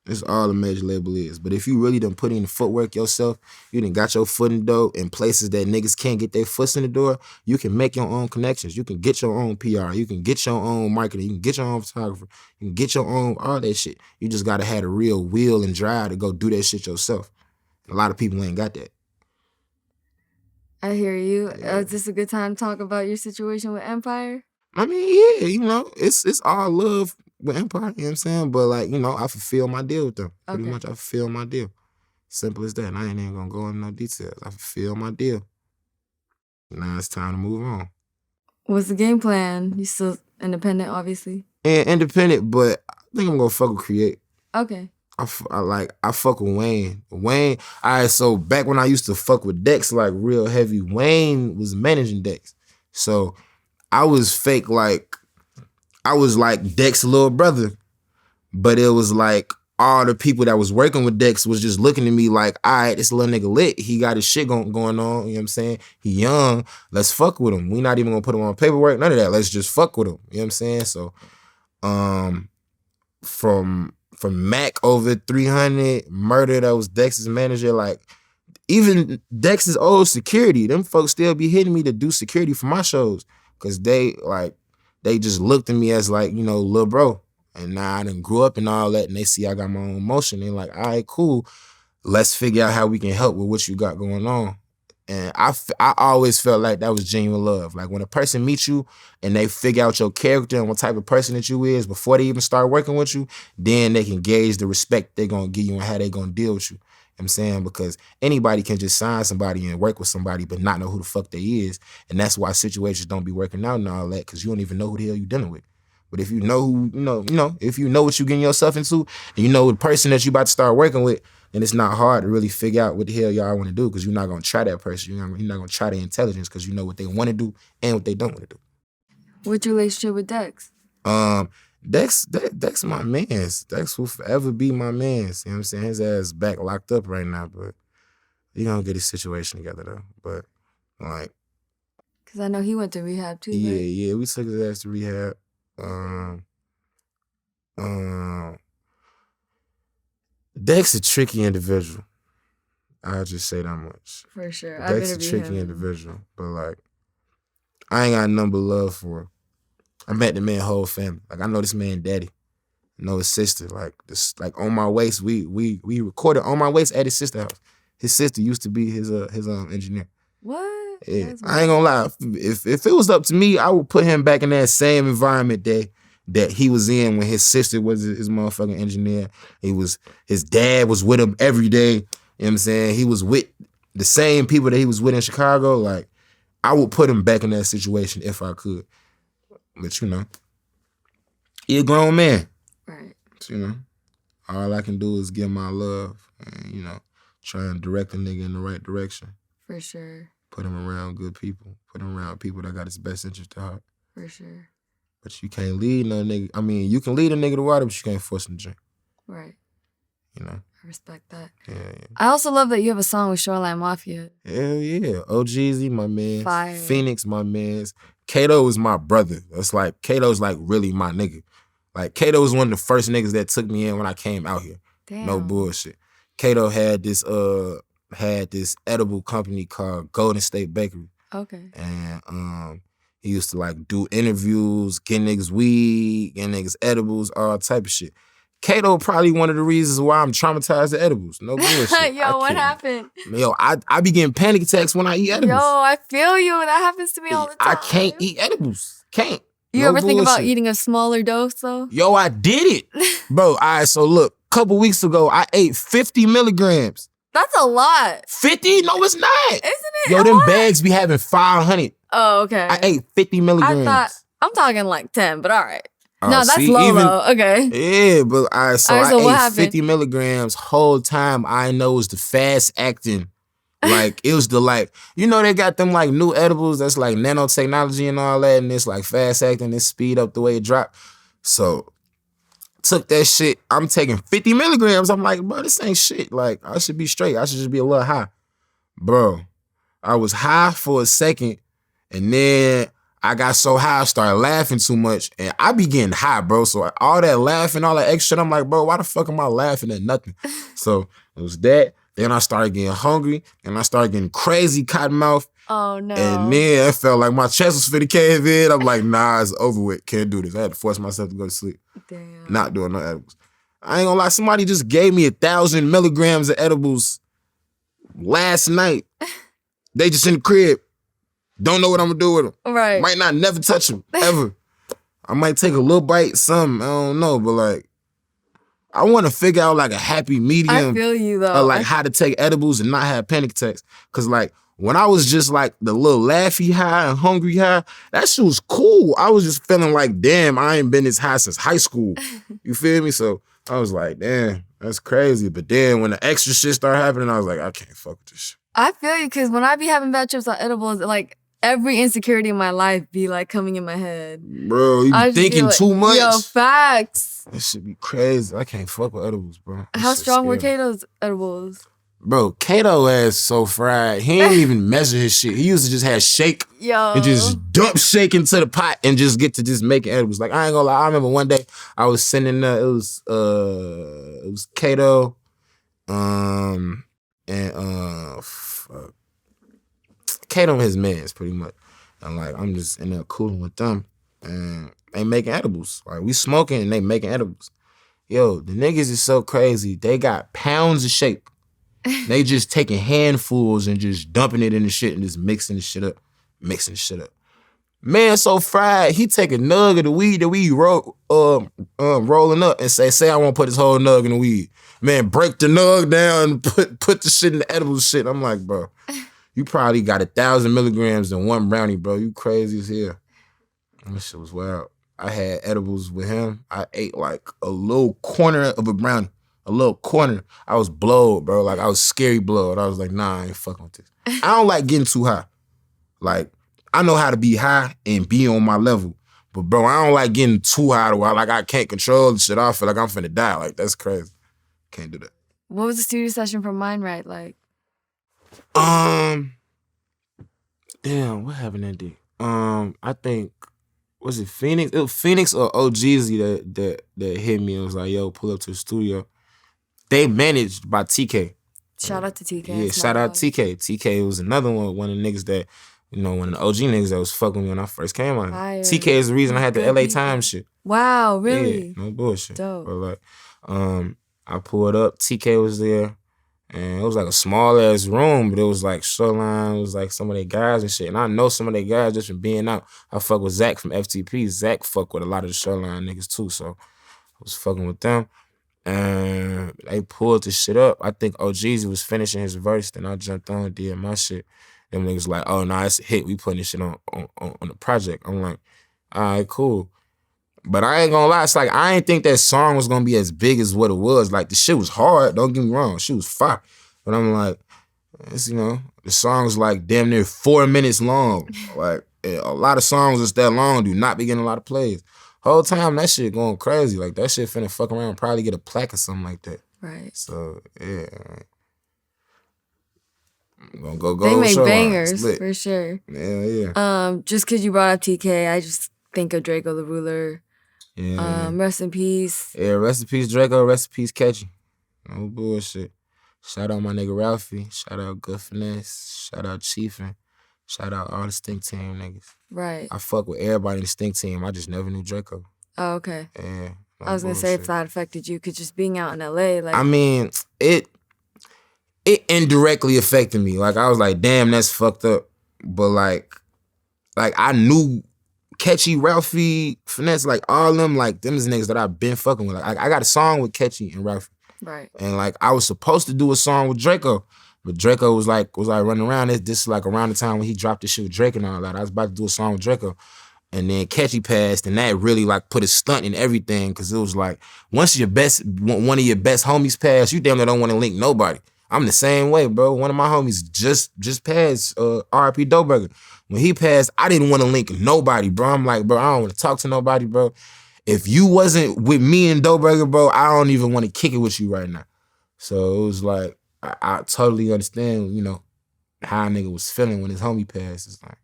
Speaker 2: That's all a major label is. But if you really done put in the footwork yourself, you done got your foot in the door in places that niggas can't get their foot in the door, you can make your own connections. You can get your own PR. You can get your own marketing. You can get your own photographer. You can get your own, all that shit. You just gotta have a real will and drive to go do that shit yourself. A lot of people ain't got that.
Speaker 1: I hear you.
Speaker 2: Yeah.
Speaker 1: Is this a good time to talk about your situation with Empire?
Speaker 2: I mean, yeah, you know, it's all love with Empire, you know what I'm saying? But like, you know, I fulfill my deal with them. Pretty much I fulfill my deal. Simple as that. And I ain't even gonna go into no details. I fulfill my deal. Now it's time to move on.
Speaker 1: What's the game plan? You still independent, obviously?
Speaker 2: And independent, but think I'm gonna fuck with Create.
Speaker 1: Okay.
Speaker 2: I fuck with Wayne. Wayne, so back when I used to fuck with Dex like real heavy, Wayne was managing Dex. So I was fake like, I was like Dex's little brother. But it was like all the people that was working with Dex was just looking at me like, all right, this little nigga lit. He got his shit going on, you know what I'm saying? He young, let's fuck with him. We not even gonna put him on paperwork, none of that. Let's just fuck with him, you know what I'm saying? So from Mac over 300, Murder, that was Dex's manager, like even Dex's old security, them folks still be hitting me to do security for my shows. Cause they just looked at me as like, you know, little bro. And now I done grew up and all that, and they see I got my own motion. They're like, all right, cool. Let's figure out how we can help with what you got going on. And I always felt like that was genuine love. Like when a person meets you and they figure out your character and what type of person that you is before they even start working with you, then they can gauge the respect they're going to give you and how they're going to deal with you. You know what I'm saying? Because anybody can just sign somebody and work with somebody but not know who the fuck they is. And that's why situations don't be working out and all that, because you don't even know who the hell you dealing with. But if you know who, if you know what you getting yourself into, and you know the person that you about to start working with, then it's not hard to really figure out what the hell y'all want to do, because you're not going to try that person. You're not going to try their intelligence, because you know what they want to do and what they don't want to do.
Speaker 1: What's your relationship with Dex?
Speaker 2: Dex my mans. Dex will forever be my mans. You know what I'm saying? His ass back locked up right now, but he gonna get his situation together though. But like,
Speaker 1: because I know he went to rehab too.
Speaker 2: Yeah,
Speaker 1: right?
Speaker 2: Yeah, we took his ass to rehab. Dex a tricky individual. I'll just say that much.
Speaker 1: For sure.
Speaker 2: Dex a tricky individual, but like, I ain't got nothing but love for him. I met the man whole family. Like, I know this man daddy. I know his sister. Like, this, like On My Waist, we recorded On My Waist at his sister's house. His sister used to be his engineer.
Speaker 1: What?
Speaker 2: Yeah, I ain't gonna lie. If it was up to me, I would put him back in that same environment that he was in when his sister was his motherfucking engineer. His dad was with him every day. You know what I'm saying? He was with the same people that he was with in Chicago. Like, I would put him back in that situation if I could. But you know, he a grown man.
Speaker 1: Right.
Speaker 2: So, you know, all I can do is give my love and, you know, try and direct a nigga in the right direction.
Speaker 1: For sure.
Speaker 2: Put him around good people. Put him around people that got his best interest at heart.
Speaker 1: For sure.
Speaker 2: But you can't lead no nigga. I mean, you can lead a nigga to water, but you can't force him to drink.
Speaker 1: Right.
Speaker 2: You know?
Speaker 1: I respect that.
Speaker 2: Yeah.
Speaker 1: I also love that you have a song with Shoreline Mafia.
Speaker 2: Hell yeah. OGZ, my man.
Speaker 1: Fire.
Speaker 2: Phoenix, my mans. Kato is my brother. That's like, Kato's like really my nigga. Like, Kato was one of the first niggas that took me in when I came out here.
Speaker 1: Damn.
Speaker 2: No bullshit. Kato had this edible company called Golden State Bakery.
Speaker 1: Okay.
Speaker 2: And he used to like do interviews, get niggas weed, get niggas edibles, all type of shit. Kato probably one of the reasons why I'm traumatized to edibles. No bullshit.
Speaker 1: Yo, what happened?
Speaker 2: Yo, I be getting panic attacks when I eat edibles.
Speaker 1: Yo, I feel you. That happens to me all the time.
Speaker 2: I can't eat edibles. Can't.
Speaker 1: You ever think about eating a smaller dose though?
Speaker 2: Yo, I did it. Bro, all right, so look, a couple weeks ago, I ate 50 milligrams.
Speaker 1: That's a lot.
Speaker 2: 50? No, it's not.
Speaker 1: Isn't it?
Speaker 2: Yo, them bags be having 500.
Speaker 1: Oh, okay.
Speaker 2: I ate 50 milligrams.
Speaker 1: I'm talking like 10, but all right.
Speaker 2: Oh,
Speaker 1: no, that's low though. Okay.
Speaker 2: Yeah, but I ate 50 milligrams. Whole time I know it was the fast acting. Like, it was the like, you know, they got them like new edibles that's like nanotechnology and all that, and it's like fast acting, it speed up the way it drop. So took that shit. I'm taking 50 milligrams. I'm like, bro, this ain't shit. Like, I should be straight. I should just be a little high. Bro, I was high for a second, and then I got so high I started laughing too much, and I be getting high, bro. So all that laughing, all that extra shit, I'm like, bro, why the fuck am I laughing at nothing? So it was that. Then I started getting hungry, and I started getting crazy cotton mouth.
Speaker 1: Oh, no.
Speaker 2: And then I felt like my chest was finna cave in. I'm like, nah, it's over with. Can't do this. I had to force myself to go to sleep.
Speaker 1: Damn.
Speaker 2: Not doing no edibles. I ain't gonna lie, somebody just gave me 1,000 milligrams of edibles last night. They just in the crib. Don't know what I'm gonna do with them.
Speaker 1: Right.
Speaker 2: Might not never touch them, ever. I might take a little bite, something, I don't know, but like, I want to figure out like a happy medium.
Speaker 1: I feel you though.
Speaker 2: Of like how to take edibles and not have panic attacks. Cause like When I was just like the little laughy high and hungry high, that shit was cool. I was just feeling like, damn, I ain't been this high since high school. You feel me? So I was like, damn, that's crazy. But then when the extra shit started happening, I was like, I can't fuck with this shit.
Speaker 1: I feel you, because when I be having bad trips on edibles, like every insecurity in my life be like coming in my head.
Speaker 2: Bro, you be thinking too much.
Speaker 1: Yo, facts.
Speaker 2: That shit be crazy. I can't fuck with edibles, bro.
Speaker 1: How strong were Kato's edibles?
Speaker 2: Bro, Kato ass so fried. He ain't even measure his shit. He used to just have shake and just dump shake into the pot and just get to just making edibles. Like, I ain't gonna lie. I remember one day I was sending it was Kato, and Kato and his mans pretty much. And like I'm just in there cooling with them and they making edibles. Like we smoking and they making edibles. Yo, the niggas is so crazy. They got pounds of shake. They just taking handfuls and just dumping it in the shit and just mixing the shit up. Man, so fried, he take a nug of the weed that we rolling up and say I want to put this whole nug in the weed. Man, break the nug down and put the shit in the edible shit. I'm like, bro, you probably got 1,000 milligrams in one brownie, bro. You crazy as hell. That shit was wild. I had edibles with him. I ate like a little corner of a brownie. A little corner. I was blowed, bro. Like, I was scary blowed. I was like, nah, I ain't fucking with this. I don't like getting too high. Like, I know how to be high and be on my level. But, bro, I don't like getting too high to where, like, I can't control the shit. I feel like I'm finna die. Like, that's crazy. Can't do that.
Speaker 1: What was the studio session for Mind Right like?
Speaker 2: Damn, what happened that day? I think, was it Phoenix? It was Phoenix or OGZ that hit me and was like, yo, pull up to the studio. They managed by TK.
Speaker 1: Shout out to TK.
Speaker 2: Yeah, shout out TK. TK was another one of the niggas that, you know, one of the OG niggas that was fucking me when I first came on. TK is the reason I had the LA Times shit.
Speaker 1: Wow, really?
Speaker 2: Yeah, no bullshit.
Speaker 1: Dope.
Speaker 2: But like, I pulled up, TK was there, and it was like a small ass room, but it was like Shoreline, it was like some of their guys and shit. And I know some of their guys just from being out. I fuck with Zach from FTP. Zach fuck with a lot of the Shoreline niggas too, so I was fucking with them. And they pulled the shit up. I think OGZ was finishing his verse, then I jumped on and did my shit. Them niggas like, oh, nah, it's a hit. We putting this shit on the project. I'm like, all right, cool. But I ain't gonna lie, it's like, I ain't think that song was gonna be as big as what it was. Like, the shit was hard, don't get me wrong. Shit was fire. But I'm like, it's, you know, the song's like damn near 4 minutes long. Like, a lot of songs that's that long do not be getting a lot of plays. Whole time that shit going crazy. Like, that shit finna fuck around and probably get a plaque or something like that.
Speaker 1: Right.
Speaker 2: So, yeah. I'm gonna go.
Speaker 1: They make bangers, for sure.
Speaker 2: Yeah.
Speaker 1: Just because you brought up TK, I just think of Drakeo the Ruler.
Speaker 2: Yeah.
Speaker 1: Rest in peace.
Speaker 2: Yeah, rest in peace, Drakeo. Rest in peace, Catchy. No bullshit. Shout out my nigga Ralphie. Shout out Good Finesse. Shout out Chiefin. Shout out all the Stink Team niggas.
Speaker 1: Right.
Speaker 2: I fuck with everybody in the Stink Team. I just never knew Drakeo.
Speaker 1: Oh, okay.
Speaker 2: Yeah.
Speaker 1: I was gonna say if that affected you, because just being out in LA, like,
Speaker 2: I mean, it indirectly affected me. Like, I was like, damn, that's fucked up. But like I knew Catchy, Ralphie, Finesse, like all them is niggas that I've been fucking with. Like, I got a song with Catchy and Ralphie.
Speaker 1: Right.
Speaker 2: And like I was supposed to do a song with Drakeo. But Drakeo was like running around. This is like around the time when he dropped the shit with Drake and all that. I was about to do a song with Drakeo. And then Catchy passed, and that really like put a stunt in everything, because it was like, once one of your best homies passed, you damn near don't want to link nobody. I'm the same way, bro. One of my homies just passed, R.I.P. Doughburger. When he passed, I didn't want to link nobody, bro. I'm like, bro, I don't want to talk to nobody, bro. If you wasn't with me and Doughburger, bro, I don't even want to kick it with you right now. So it was like, I totally understand, you know, how a nigga was feeling when his homie passed. It's like,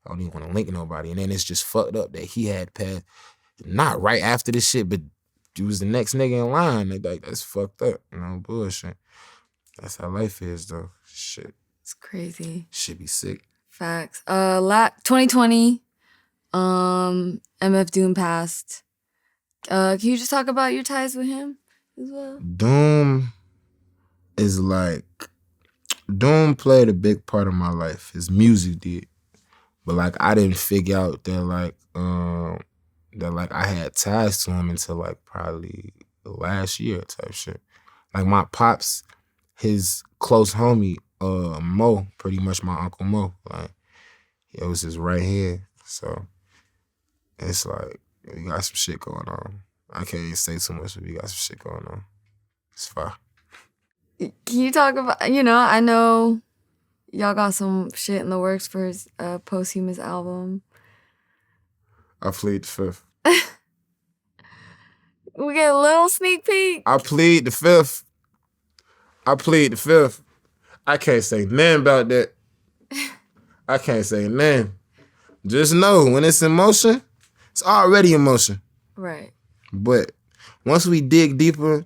Speaker 2: I don't even want to link nobody. And then it's just fucked up that he had passed, not right after this shit, but he was the next nigga in line. Like, that's fucked up, you know, bullshit. That's how life is, though. Shit.
Speaker 1: It's crazy.
Speaker 2: Shit be sick.
Speaker 1: Facts. 2020, MF Doom passed. Can you just talk about your ties with him as well?
Speaker 2: Doom played a big part of my life. His music did. But like, I didn't figure out that I had ties to him until like probably last year type shit. Like, my pops, his close homie Mo, pretty much my Uncle Mo. Like, it was his right hand. So it's like, we got some shit going on. I can't even say too much, but we got some shit going on. It's fine.
Speaker 1: Can you talk about, I know y'all got some shit in the works for his posthumous album.
Speaker 2: I plead the fifth.
Speaker 1: We get a little sneak peek.
Speaker 2: I plead the fifth. I plead the fifth. I can't say nothing about that. I can't say nothing. Just know when it's in motion, it's already in motion.
Speaker 1: Right.
Speaker 2: But once we dig deeper,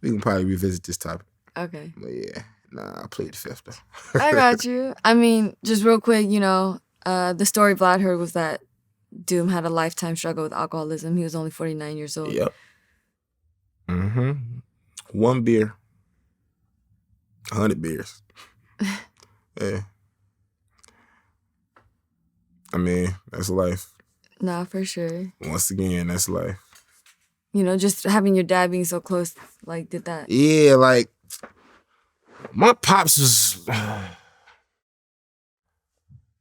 Speaker 2: we can probably revisit this topic.
Speaker 1: Okay.
Speaker 2: But yeah, I plead the fifth though.
Speaker 1: I got you. I mean, just real quick, the story Vlad heard was that Doom had a lifetime struggle with alcoholism. He was only 49 years old.
Speaker 2: Yep. One beer. 100 beers. Yeah. I mean, that's life.
Speaker 1: Nah, for sure.
Speaker 2: Once again, that's life.
Speaker 1: Just having your dad being so close, like, did that.
Speaker 2: Yeah, like, my pops was...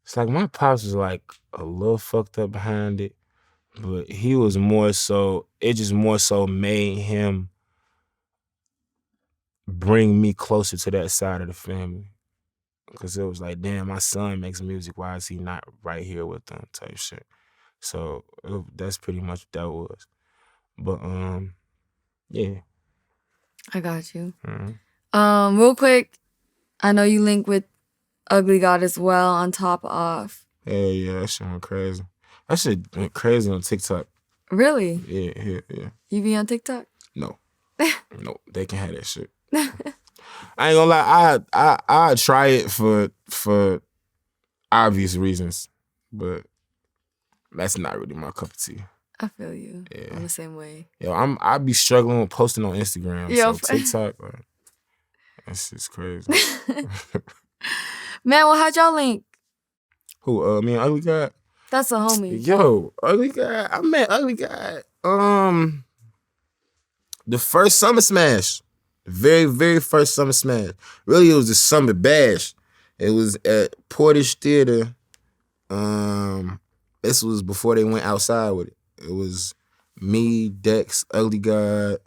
Speaker 2: It's like my pops was, like, a little fucked up behind it. But he was more so... It just more so made him bring me closer to that side of the family. Because it was like, damn, my son makes music. Why is he not right here with them type shit? So that's pretty much what that was. But, yeah.
Speaker 1: I got you.
Speaker 2: Mm-hmm.
Speaker 1: Real quick, I know you link with Ugly God as well on Top Off.
Speaker 2: Yeah, that shit went crazy. That shit went crazy on TikTok.
Speaker 1: Really?
Speaker 2: Yeah.
Speaker 1: You be on TikTok?
Speaker 2: No. No, they can have that shit. I ain't gonna lie, I try it for obvious reasons, but that's not really my cup of tea.
Speaker 1: I feel you.
Speaker 2: Yeah.
Speaker 1: I'm the same way.
Speaker 2: Yo, I be struggling with posting on Instagram.
Speaker 1: Yo,
Speaker 2: so TikTok, like, that's just crazy.
Speaker 1: Man, well, how'd y'all link?
Speaker 2: Who? Me and Ugly God?
Speaker 1: That's a homie.
Speaker 2: Yo, Ugly God. I met Ugly God. The first Summer Smash. The very, very first Summer Smash. Really, it was the Summer Bash. It was at Portage Theater. This was before they went outside with it. It was me, Dex, Ugly God.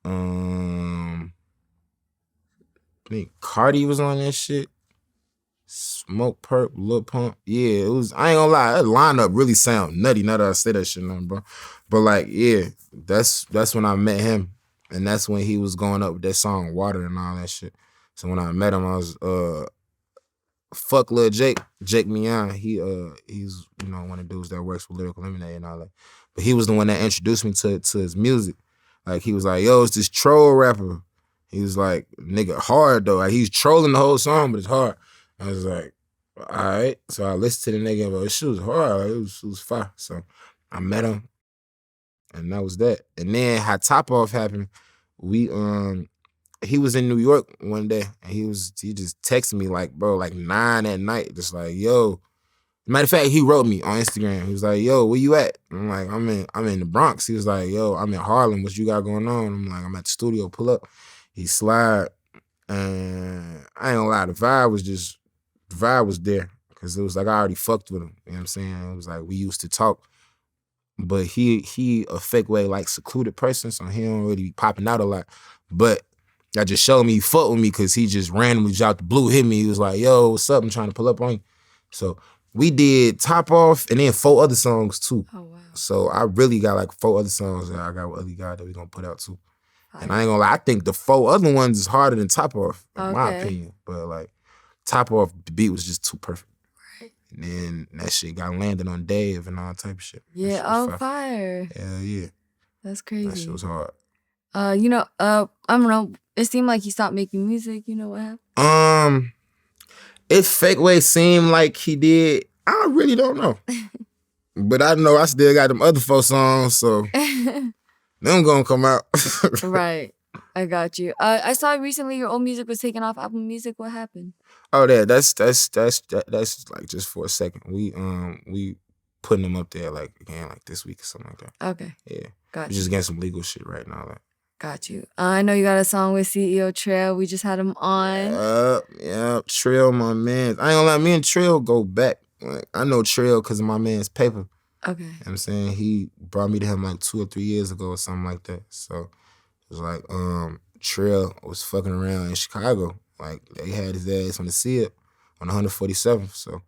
Speaker 2: I think Cardi was on that shit. Smoke Perp, Lil Pump. Yeah, it was, I ain't gonna lie, that lineup really sound nutty now that I say that shit now, bro. But like, yeah, that's when I met him. And that's when he was going up with that song Water and all that shit. So when I met him, I was fuck Lil Jake Mian. He's one of the dudes that works with Lyrical Lemonade and all that. But he was the one that introduced me to his music. Like he was like, yo, it's this troll rapper. He was like, nigga, hard though. Like he's trolling the whole song, but it's hard. I was like, all right. So I listened to the nigga, but this shit was hard. Like, it was fire. So I met him, and that was that. And then how Top Off happened, he was in New York one day, and he just texted me like, bro, like 9 at night, just like, yo. Matter of fact, he wrote me on Instagram. He was like, yo, where you at? I'm like, I'm in the Bronx. He was like, yo, I'm in Harlem. What you got going on? I'm like, I'm at the studio. Pull up. He slide, and I ain't gonna lie, the vibe was there, because it was like I already fucked with him. You know what I'm saying? It was like we used to talk, but he a fake way like secluded person, so he don't really be popping out a lot. But that just showed me he fucked with me, because he just randomly just out the blue hit me. He was like, yo, what's up? I'm trying to pull up on you. So we did Top Off and then 4 other songs too.
Speaker 1: Oh, wow.
Speaker 2: So I really got like 4 other songs that I got with Ugly God that we gonna put out too. And I ain't gonna lie, I think the 4 other ones is harder than Top Off, in my opinion. But like, Top Off, the beat was just too perfect.
Speaker 1: Right.
Speaker 2: And then that shit got landed on Dave and all type of shit.
Speaker 1: Yeah, fire.
Speaker 2: Hell yeah.
Speaker 1: That's crazy.
Speaker 2: That shit was hard.
Speaker 1: I don't know. It seemed like he stopped making music. You know what happened?
Speaker 2: It fake way seemed like he did. I really don't know. But I know I still got them other 4 songs, so them gonna come out.
Speaker 1: Right. I got you. I saw recently your old music was taken off Apple Music. What happened?
Speaker 2: Oh, that's like just for a second. We putting them up there like again like this week or something like that.
Speaker 1: Okay.
Speaker 2: Yeah.
Speaker 1: Got
Speaker 2: We're
Speaker 1: you.
Speaker 2: just getting some legal shit right now. Like.
Speaker 1: Got you. I know you got a song with CEO Trail. We just had him on.
Speaker 2: Yeah, Trail, my man. I ain't gonna lie, me and Trail go back. Like, I know Trail because of my man's paper.
Speaker 1: Okay.
Speaker 2: You know what I'm saying? He brought me to him like 2 or 3 years ago or something like that. So it was like Trail was fucking around in Chicago. Like they had his ass on the SIP on 147th. So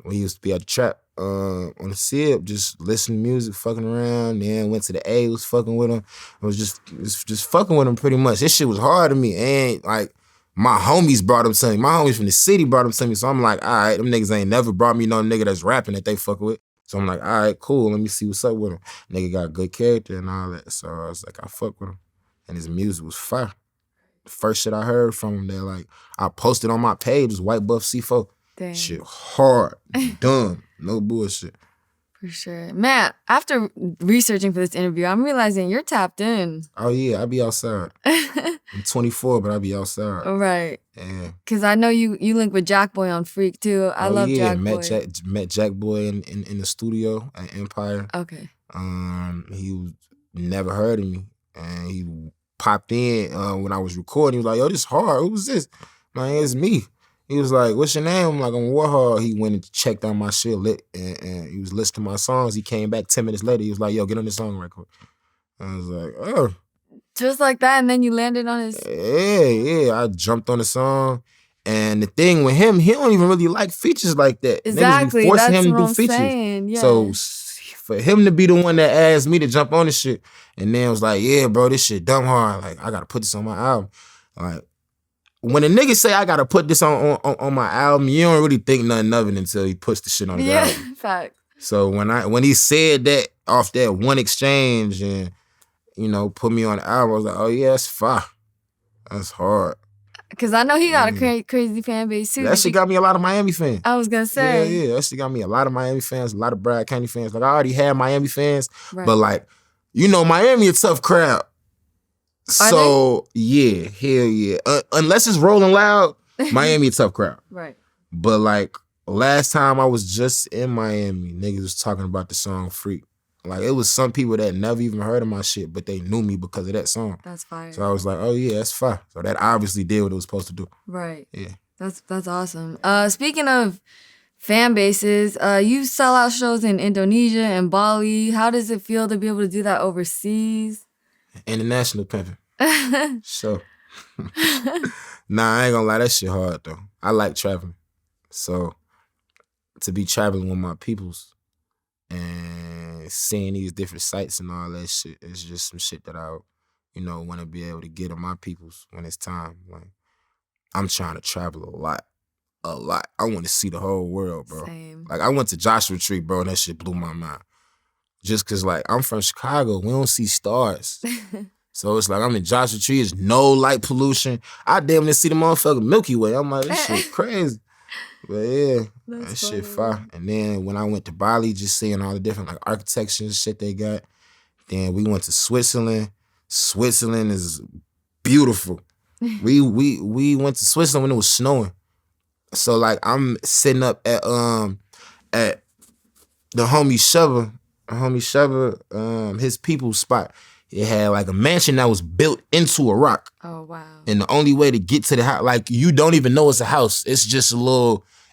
Speaker 2: when he used to be at the trap on the SIP, just listening to music, fucking around. Then went to the A, was fucking with him. I was just fucking with him pretty much. This shit was hard to me. And like my homies brought him to me. My homies from the city brought him to me. So I'm like, all right, them niggas ain't never brought me no nigga that's rapping that they fuck with. So I'm like, all right, cool. Let me see what's up with him. Nigga got good character and all that. So I was like, I fuck with him. And his music was fire. The first shit I heard from him that like I posted on my page was White Buff C4.
Speaker 1: Dang.
Speaker 2: Shit hard, dumb, no bullshit.
Speaker 1: For sure. Man, after researching for this interview, I'm realizing you're tapped in.
Speaker 2: Oh yeah, I be outside. I'm 24, but I be outside.
Speaker 1: Right.
Speaker 2: Yeah.
Speaker 1: Cause I know you link with Jack Boy on Freak too. I love Jack Boy.
Speaker 2: Met Jack Boy in the studio at Empire.
Speaker 1: Okay.
Speaker 2: He never heard of me, and he popped in when I was recording. He was like, "Yo, this hard. Who was this?" Man, it's me. He was like, "What's your name?" I'm like, "I'm Warhol." He went and checked out my shit, and he was listening to my songs. He came back 10 minutes later. He was like, "Yo, get on this song right quick." I was like, "Oh."
Speaker 1: Just like that, and then you landed on his...
Speaker 2: Yeah. I jumped on the song. And the thing with him, he don't even really like features like that.
Speaker 1: Exactly,
Speaker 2: niggas be forcing
Speaker 1: that's
Speaker 2: him
Speaker 1: what
Speaker 2: to do
Speaker 1: I'm
Speaker 2: features.
Speaker 1: saying. Yeah.
Speaker 2: So for him to be the one that asked me to jump on this shit, and then was like, "Yeah, bro, this shit dumb hard. Like, I gotta put this on my album." Like, when a nigga say I gotta put this on my album, you don't really think nothing of it until he puts the shit on his album.
Speaker 1: Yeah, fact.
Speaker 2: So when he said that off that one exchange and, you know, put me on the album, I was like, oh yeah, that's fire. That's hard.
Speaker 1: Cause I know he got a crazy fan base too.
Speaker 2: That shit got me a lot of Miami fans.
Speaker 1: I was gonna say.
Speaker 2: Yeah, that shit got me a lot of Miami fans, a lot of Brad County fans. Like I already had Miami fans,
Speaker 1: right.
Speaker 2: But like, you know, Miami a tough crowd. So yeah, hell yeah. Unless it's Rolling Loud, Miami a tough crowd.
Speaker 1: Right.
Speaker 2: But like last time I was just in Miami, niggas was talking about the song Freak. Like it was some people that never even heard of my shit, but they knew me because of that song.
Speaker 1: That's fire.
Speaker 2: So I was like, oh yeah, that's fire. So that obviously did what it was supposed to do.
Speaker 1: Right.
Speaker 2: Yeah.
Speaker 1: That's awesome. Speaking of fan bases, you sell out shows in Indonesia and Bali. How does it feel to be able to do that overseas?
Speaker 2: International pimping. So nah, I ain't gonna lie, that shit hard though. I like traveling. So to be traveling with my peoples and seeing these different sites and all that shit is just some shit that I, you know, want to be able to get on my peoples when it's time. Like, I'm trying to travel a lot. I want to see the whole world, bro.
Speaker 1: Same.
Speaker 2: Like, I went to Joshua Tree, bro, and that shit blew my mind. Just because, like, I'm from Chicago. We don't see stars. So it's like I'm in Joshua Tree. There's no light pollution. I damn near see the motherfucking Milky Way. I'm like, this shit crazy. But yeah, that shit fire. And then when I went to Bali, just seeing all the different like architecture and shit they got. Then we went to Switzerland. Switzerland is beautiful. we went to Switzerland when it was snowing. So like I'm sitting up at the homie Shubba, his people's spot. It had like a mansion that was built into a rock.
Speaker 1: Oh, wow.
Speaker 2: And the only way to get to the house, like you don't even know it's a house. It's just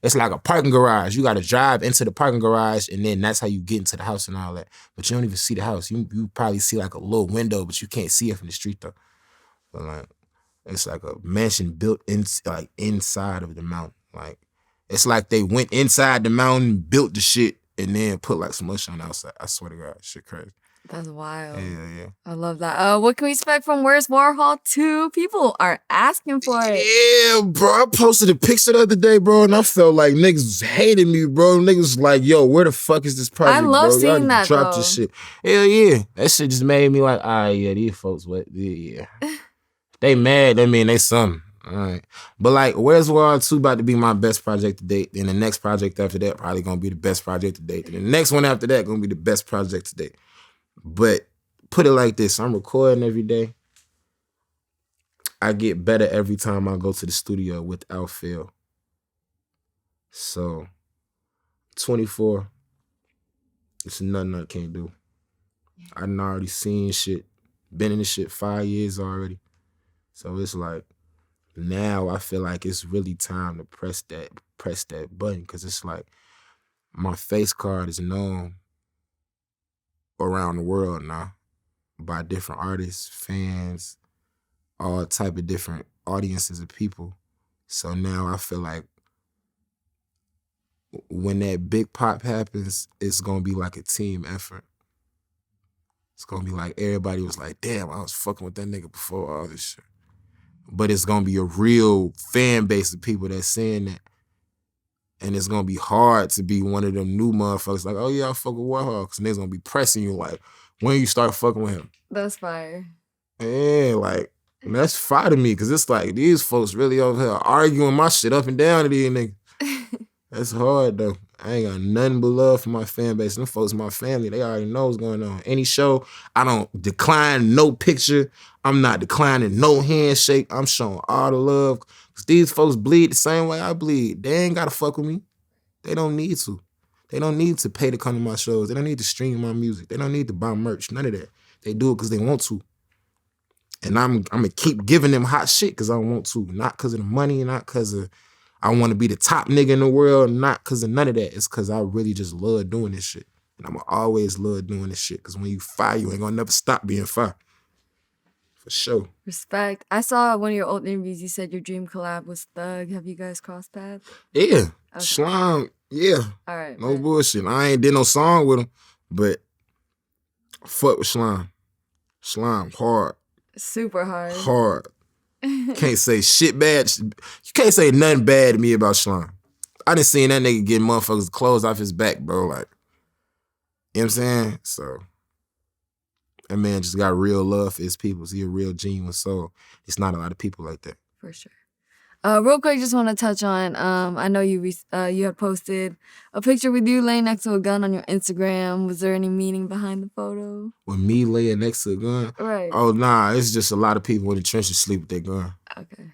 Speaker 2: it's like a parking garage. You got to drive into the parking garage and then that's how you get into the house and all that. But you don't even see the house. You probably see like a little window, but you can't see it from the street though. But like, it's like a mansion built inside of the mountain. Like, it's like they went inside the mountain, built the shit, and then put like some mush on the outside. I swear to God, shit crazy.
Speaker 1: That's wild.
Speaker 2: Yeah.
Speaker 1: I love that. What can we expect from Where's Warhol 2? People are asking for it.
Speaker 2: Yeah, bro. I posted a picture the other day, bro, and I felt like niggas hated me, bro. Niggas was like, yo, where the fuck is this project,
Speaker 1: I love
Speaker 2: bro?
Speaker 1: seeing
Speaker 2: Y'all
Speaker 1: that,
Speaker 2: dropped
Speaker 1: though.
Speaker 2: this shit. Hell yeah. That shit just made me like, yeah, these folks, what? Yeah. They mad, that mean they something. All right. But like, Where's Warhol 2 about to be my best project to date. Then the next project after that probably gonna be the best project to date. Then the next one after that gonna be the best project to date. But put it like this, I'm recording every day. I get better every time I go to the studio without fail. So, 24, it's nothing I can't do. I done already seen shit been in this shit 5 years already. So it's like, now I feel like it's really time to press that button, because it's like my face card is known around the world now by different artists, fans, all type of different audiences of people. So now I feel like when that big pop happens, it's gonna be like a team effort. It's gonna be like everybody was like, damn, I was fucking with that nigga before all this shit. But it's gonna be a real fan base of people that's saying that. And it's gonna be hard to be one of them new motherfuckers like, oh yeah, I fuck with Warhol, because niggas gonna be pressing you like, when you start fucking with him.
Speaker 1: That's fire.
Speaker 2: Yeah, like, and that's fire to me, because it's like, these folks really over here arguing my shit up and down to these niggas. That's hard though. I ain't got nothing but love for my fan base. Them folks, my family, they already know what's going on. Any show, I don't decline no picture. I'm not declining no handshake. I'm showing all the love. Because these folks bleed the same way I bleed. They ain't gotta fuck with me. They don't need to. They don't need to pay to come to my shows. They don't need to stream my music. They don't need to buy merch. None of that. They do it because they want to. And I'm gonna keep giving them hot shit because I want to. Not because of the money, not because of I want to be the top nigga in the world, not because of none of that. It's because I really just love doing this shit. And I'm going to always love doing this shit, because when you fire, you ain't going to never stop being fire. For sure.
Speaker 1: Respect. I saw one of your old interviews, you said your dream collab was Thug. Have you guys crossed paths?
Speaker 2: Yeah.
Speaker 1: Okay.
Speaker 2: Slime, yeah.
Speaker 1: All right.
Speaker 2: No bullshit. I ain't did no song with him, but fuck with Slime. Slime, hard.
Speaker 1: Super hard.
Speaker 2: Hard. Can't say shit bad. You can't say nothing bad to me about Slime. I done seen that nigga get motherfuckers clothes off his back, bro. Like, you know what I'm saying? So, that man just got real love for his people. He a real genuine soul. It's not a lot of people like that.
Speaker 1: For sure. Real quick, just want to touch on, I know you had posted a picture with you laying next to a gun on your Instagram. Was there any meaning behind the photo?
Speaker 2: With me laying next to a gun?
Speaker 1: Right.
Speaker 2: Oh, nah, it's just a lot of people in the trenches sleep with their gun.
Speaker 1: Okay.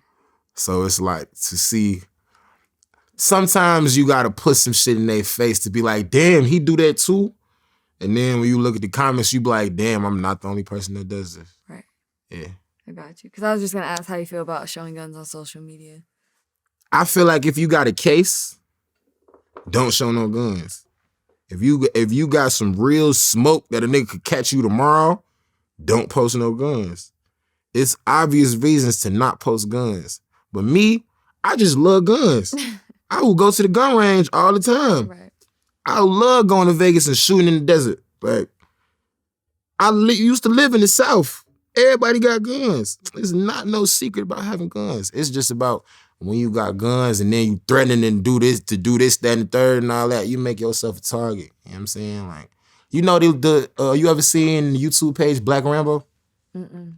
Speaker 2: So it's like, to see, sometimes you got to put some shit in their face to be like, damn, he do that too? And then when you look at the comments, you be like, damn, I'm not the only person that does this.
Speaker 1: Right.
Speaker 2: Yeah.
Speaker 1: I got you. Because I was just going to ask how you feel about showing guns on social media.
Speaker 2: I feel like if you got a case, don't show no guns. If you got some real smoke that a nigga could catch you tomorrow, don't post no guns. It's obvious reasons to not post guns. But me, I just love guns. I will go to the gun range all the time.
Speaker 1: Right.
Speaker 2: I love going to Vegas and shooting in the desert. Like, I used to live in the South. Everybody got guns. It's not no secret about having guns. It's just about when you got guns and then you threatening and do this, that, and the third and all that, you make yourself a target. You know what I'm saying? Like, you know you ever seen the YouTube page Black Rambo?
Speaker 1: Mm-mm.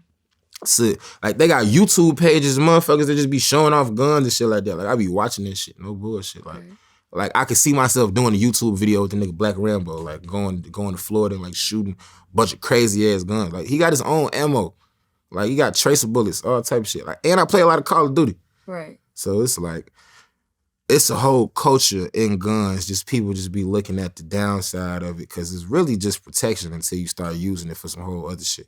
Speaker 2: So, like, they got YouTube pages, motherfuckers that just be showing off guns and shit like that. Like, I be watching this shit, no bullshit. Like,
Speaker 1: Right.
Speaker 2: Like, I could see myself doing a YouTube video with the nigga Black Rambo, like going to Florida and like shooting a bunch of crazy ass guns. Like, he got his own ammo. Like, he got tracer bullets, all type of shit. Like, and I play a lot of Call of Duty.
Speaker 1: Right.
Speaker 2: So it's like, it's a whole culture in guns. Just people just be looking at the downside of it, because it's really just protection until you start using it for some whole other shit.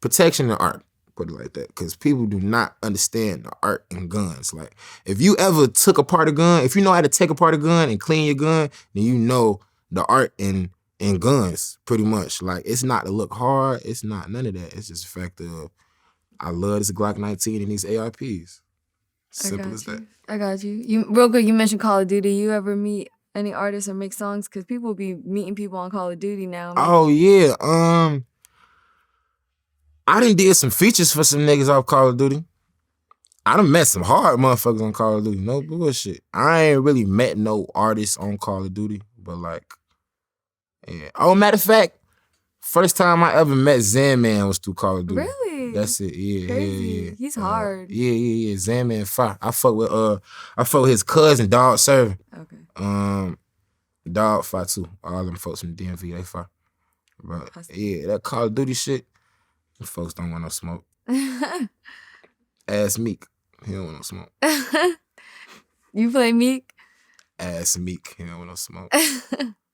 Speaker 2: Protection and art. Put it like that, because people do not understand the art in guns. Like, if you ever took apart a gun, if you know how to take apart a gun and clean your gun, then you know the art in guns, pretty much. Like, it's not to look hard. It's not none of that. It's just the fact of, I love this Glock 19 and these ARPs. Simple as that.
Speaker 1: I got you. Real quick, you mentioned Call of Duty. You ever meet any artists or make songs? Because people be meeting people on Call of Duty now.
Speaker 2: Oh, yeah. I done did some features for some niggas off Call of Duty. I done met some hard motherfuckers on Call of Duty. No bullshit. I ain't really met no artists on Call of Duty, but like, yeah. Oh, matter of fact, first time I ever met Zanman was through Call of Duty.
Speaker 1: Really?
Speaker 2: That's it. Yeah,
Speaker 1: Crazy.
Speaker 2: yeah.
Speaker 1: He's hard.
Speaker 2: Yeah. Zanman fire. I fuck with his cousin, Dog Serving.
Speaker 1: Okay.
Speaker 2: Dog fire too. All them folks from DMV, they fire. But yeah, that Call of Duty shit, them folks don't want no smoke. Ass Meek, he don't want no smoke.
Speaker 1: You play Meek?
Speaker 2: Ass Meek, he don't want no smoke.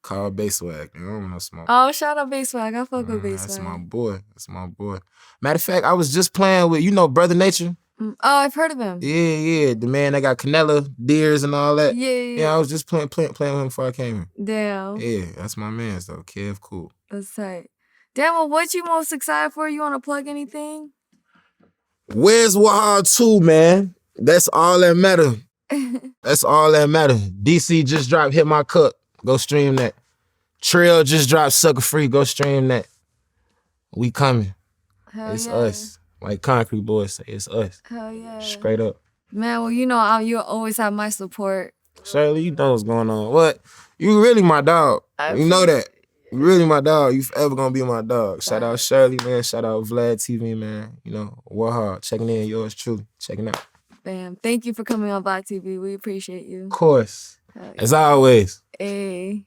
Speaker 2: called Basswag. You don't know smoke.
Speaker 1: Oh, shout out Basswag. I fuck with Basswag.
Speaker 2: That's my boy. That's my boy. Matter of fact, I was just playing with, Brother Nature?
Speaker 1: Oh, I've heard of him.
Speaker 2: Yeah. The man that got Canella, Deers, and all that.
Speaker 1: Yeah.
Speaker 2: I was just playing with him before I came here.
Speaker 1: Damn.
Speaker 2: Yeah, that's my man, though. Kev Cool.
Speaker 1: That's tight. Damn, well, what you most excited for? You want to plug anything?
Speaker 2: Where's Warhol 2, man? That's all that matter. That's all that matter. DC just dropped Hit My Cup. Go stream that. Trail just dropped Sucker Free. Go stream that. We coming.
Speaker 1: Hell
Speaker 2: it's
Speaker 1: yeah.
Speaker 2: us. Like Concrete Boys say, it's us.
Speaker 1: Hell yeah.
Speaker 2: Straight up.
Speaker 1: Man, well, you'll always have my support.
Speaker 2: Shirley, you know what's going on. What? You really my dog. You know that. You really my dog. You forever gonna be my dog. Shout out Shirley, man. Shout out VladTV, man. Warhol. Checking in. Yours truly. Checking out.
Speaker 1: Bam. Thank you for coming on VladTV. We appreciate you.
Speaker 2: Of course.
Speaker 1: Yeah.
Speaker 2: As always.
Speaker 1: Hey.